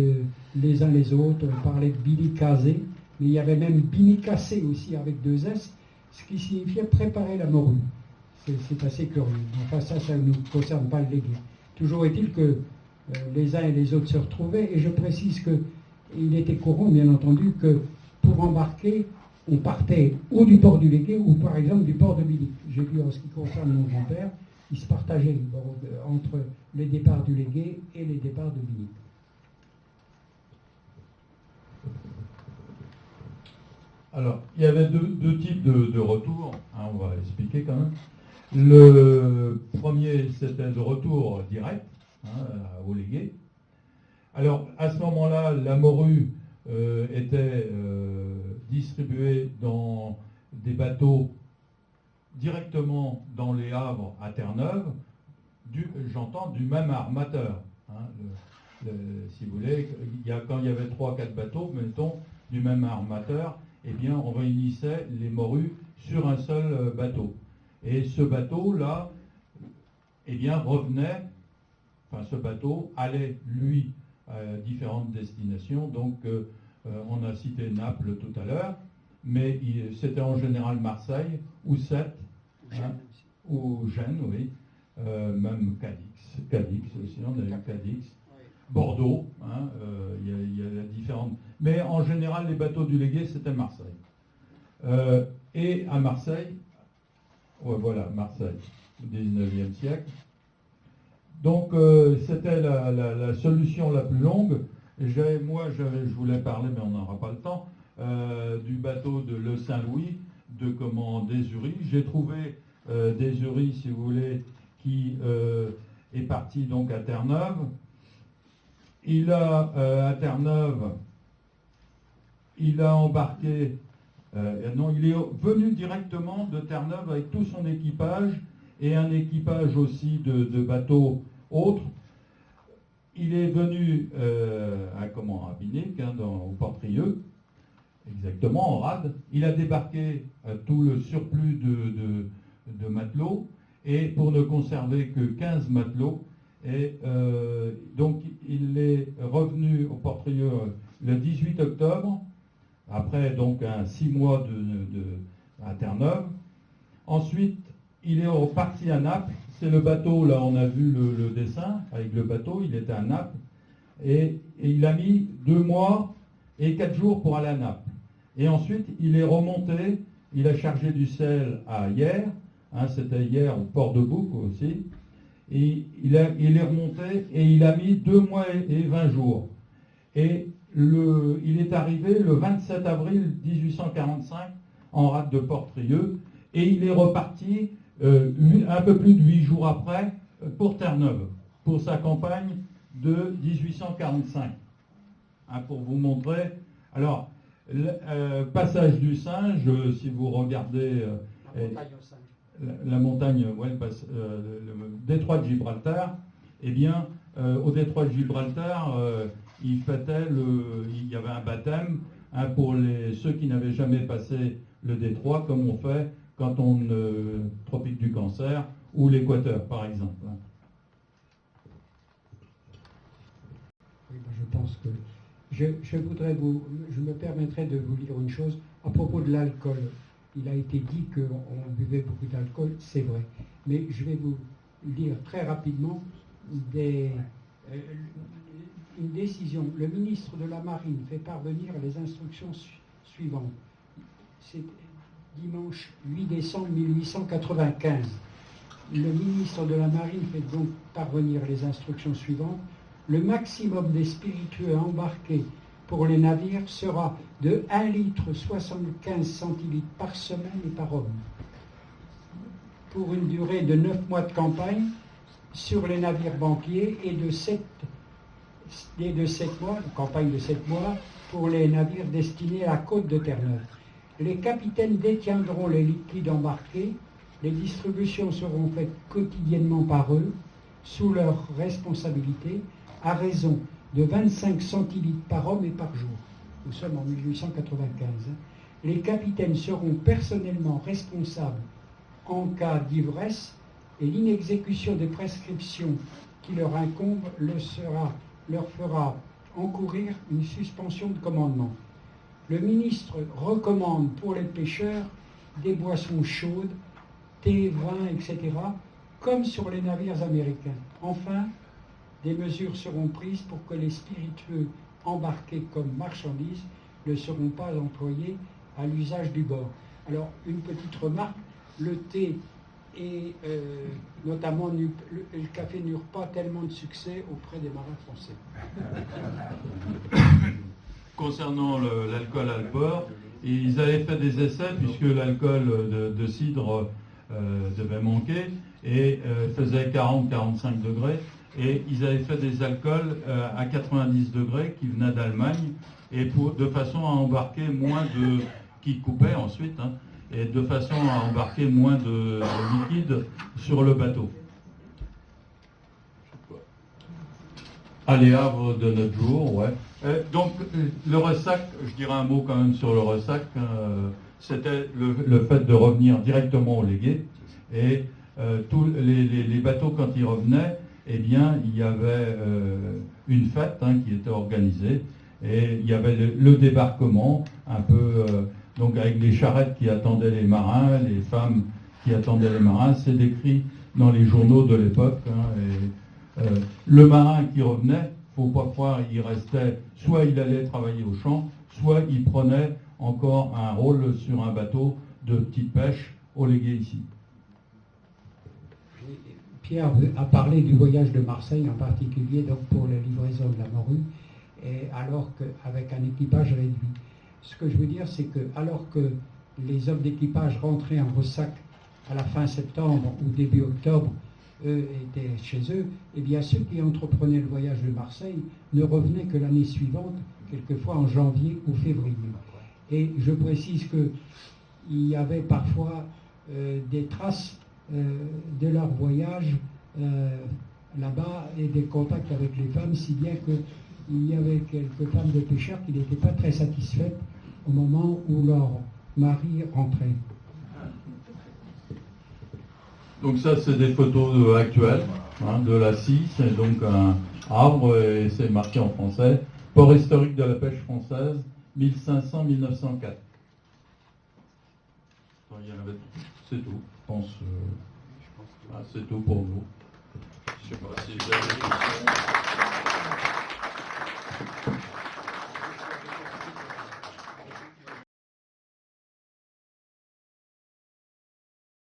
les uns les autres, on parlait de Billy casé, mais il y avait même Billy cassé aussi avec 2 S, ce qui signifiait préparer la morue. C'est assez curieux. Enfin, ça ne nous concerne pas le légué. Toujours est-il que les uns et les autres se retrouvaient, et je précise qu'il était courant, bien entendu, que pour embarquer, on partait ou du port du Légué ou par exemple du port de Billy. J'ai vu en ce qui concerne mon grand-père, il se partageait entre les départs du Légué et les départs de Billy. Alors, il y avait deux types de retours, on va expliquer quand même. Le premier, c'était de retour direct au Légué. Alors, à ce moment-là, la morue était distribuée dans des bateaux directement dans les havres à Terre-Neuve, j'entends du même armateur. Si vous voulez, quand il y avait 3-4 bateaux, mettons, du même armateur, eh bien, on réunissait les morues sur un seul bateau. Et ce bateau-là, eh bien, revenait, enfin, ce bateau allait, lui, à différentes destinations. Donc, on a cité Naples tout à l'heure, mais c'était en général Marseille, ou Sète, ou Gênes, oui, même Cadix aussi, on a eu Cadix. Bordeaux, il y a différentes. Mais en général, les bateaux du Légué, c'était Marseille. Et à Marseille, voilà, Marseille, au XIXe siècle. Donc, c'était la solution la plus longue. Je voulais parler, mais on n'aura pas le temps, du bateau de Le Saint-Louis, d'Ézurie. J'ai trouvé d'Ézurie, si vous voulez, qui est parti donc à Terre-Neuve. À Terre-Neuve, il a embarqué, il est venu directement de Terre-Neuve avec tout son équipage et un équipage aussi de bateaux autres. Il est venu à Binic, au Port-Trieux, exactement, en rade. Il a débarqué tout le surplus de matelots, et pour ne conserver que 15 matelots. Et donc il est revenu au Port-Trieux le 18 octobre, après donc 6 mois à Terre-Neuve. Ensuite, il est reparti à Naples. C'est le bateau, là on a vu le dessin avec le bateau, il était à Naples. Et il a mis 2 mois et 4 jours pour aller à Naples. Et ensuite, il est remonté, il a chargé du sel à Hyères, c'était Hyères au port de Bouc aussi. Et il est remonté et il a mis 2 mois et 20 jours. Et il est arrivé le 27 avril 1845 en rade de Port-Trieux, et il est reparti un peu plus de 8 jours après pour Terre-Neuve, pour sa campagne de 1845. Pour vous montrer. Alors, passage du Singe, si vous regardez la montagne, le détroit de Gibraltar, eh bien, au détroit de Gibraltar, il y avait un baptême pour ceux qui n'avaient jamais passé le détroit, comme on fait quand on tropique du Cancer ou l'équateur, par exemple. Oui, je pense que je me permettrai de vous lire une chose à propos de l'alcool. Il a été dit qu'on buvait beaucoup d'alcool, c'est vrai. Mais je vais vous lire très rapidement une décision. Le ministre de la Marine fait parvenir les instructions suivantes. c'est dimanche 8 décembre 1895. Le ministre de la Marine fait donc parvenir les instructions suivantes. Le maximum des spiritueux à embarquer pour les navires sera de 1 litre 75 centilitres par semaine et par homme, pour une durée de 9 mois de campagne sur les navires banquiers et de 7 mois, une campagne de 7 mois, pour les navires destinés à la côte de Terre-Neuve. Les capitaines détiendront les liquides embarqués. Les distributions seront faites quotidiennement par eux, sous leur responsabilité, à raison de 25 centilitres par homme et par jour. Nous sommes en 1895. Les capitaines seront personnellement responsables en cas d'ivresse et l'inexécution des prescriptions qui leur incombent leur fera encourir une suspension de commandement. Le ministre recommande pour les pêcheurs des boissons chaudes, thé, vin, etc., comme sur les navires américains. Enfin, des mesures seront prises pour que les spiritueux embarqués comme marchandises ne seront pas employés à l'usage du bord. Alors, une petite remarque, le thé et notamment le café n'eurent pas tellement de succès auprès des marins français. Concernant l'alcool Alport, ils avaient fait des essais puisque l'alcool de cidre devait manquer et faisait 40-45 degrés. Et ils avaient fait des alcools à 90 degrés qui venaient d'Allemagne et de façon à embarquer moins de... qui coupaient ensuite, hein, et de façon à embarquer moins de liquide sur le bateau. À Les Havres de notre jour, ouais. Donc le ressac, je dirais un mot quand même sur le ressac, c'était le fait de revenir directement au Légué. Et tous les bateaux, quand ils revenaient, eh bien, il y avait une fête qui était organisée. Et il y avait le débarquement, un peu, donc avec les charrettes qui attendaient les marins, les femmes qui attendaient les marins. C'est décrit dans les journaux de l'époque. Le marin qui revenait, il ne faut pas croire, il restait, soit il allait travailler au champ, soit il prenait encore un rôle sur un bateau de petite pêche au Légué ici. Pierre a parlé du voyage de Marseille en particulier, donc pour la livraison de la morue, et alors qu'avec un équipage réduit. Ce que je veux dire, c'est que alors que les hommes d'équipage rentraient en ressac à la fin septembre ou début octobre, eux étaient chez eux, eh bien ceux qui entreprenaient le voyage de Marseille ne revenaient que l'année suivante, quelquefois en janvier ou février. Et je précise qu'il y avait parfois des traces de leur voyage là-bas et des contacts avec les femmes, si bien qu'il y avait quelques femmes de pêcheurs qui n'étaient pas très satisfaites au moment où leur mari rentrait. Donc ça, c'est des photos actuelles de la Scie, c'est donc un arbre et c'est marqué en français. Port historique de la pêche française, 1500-1904. C'est tout, je pense. C'est tout pour nous. Je sais pas si vous avez des questions.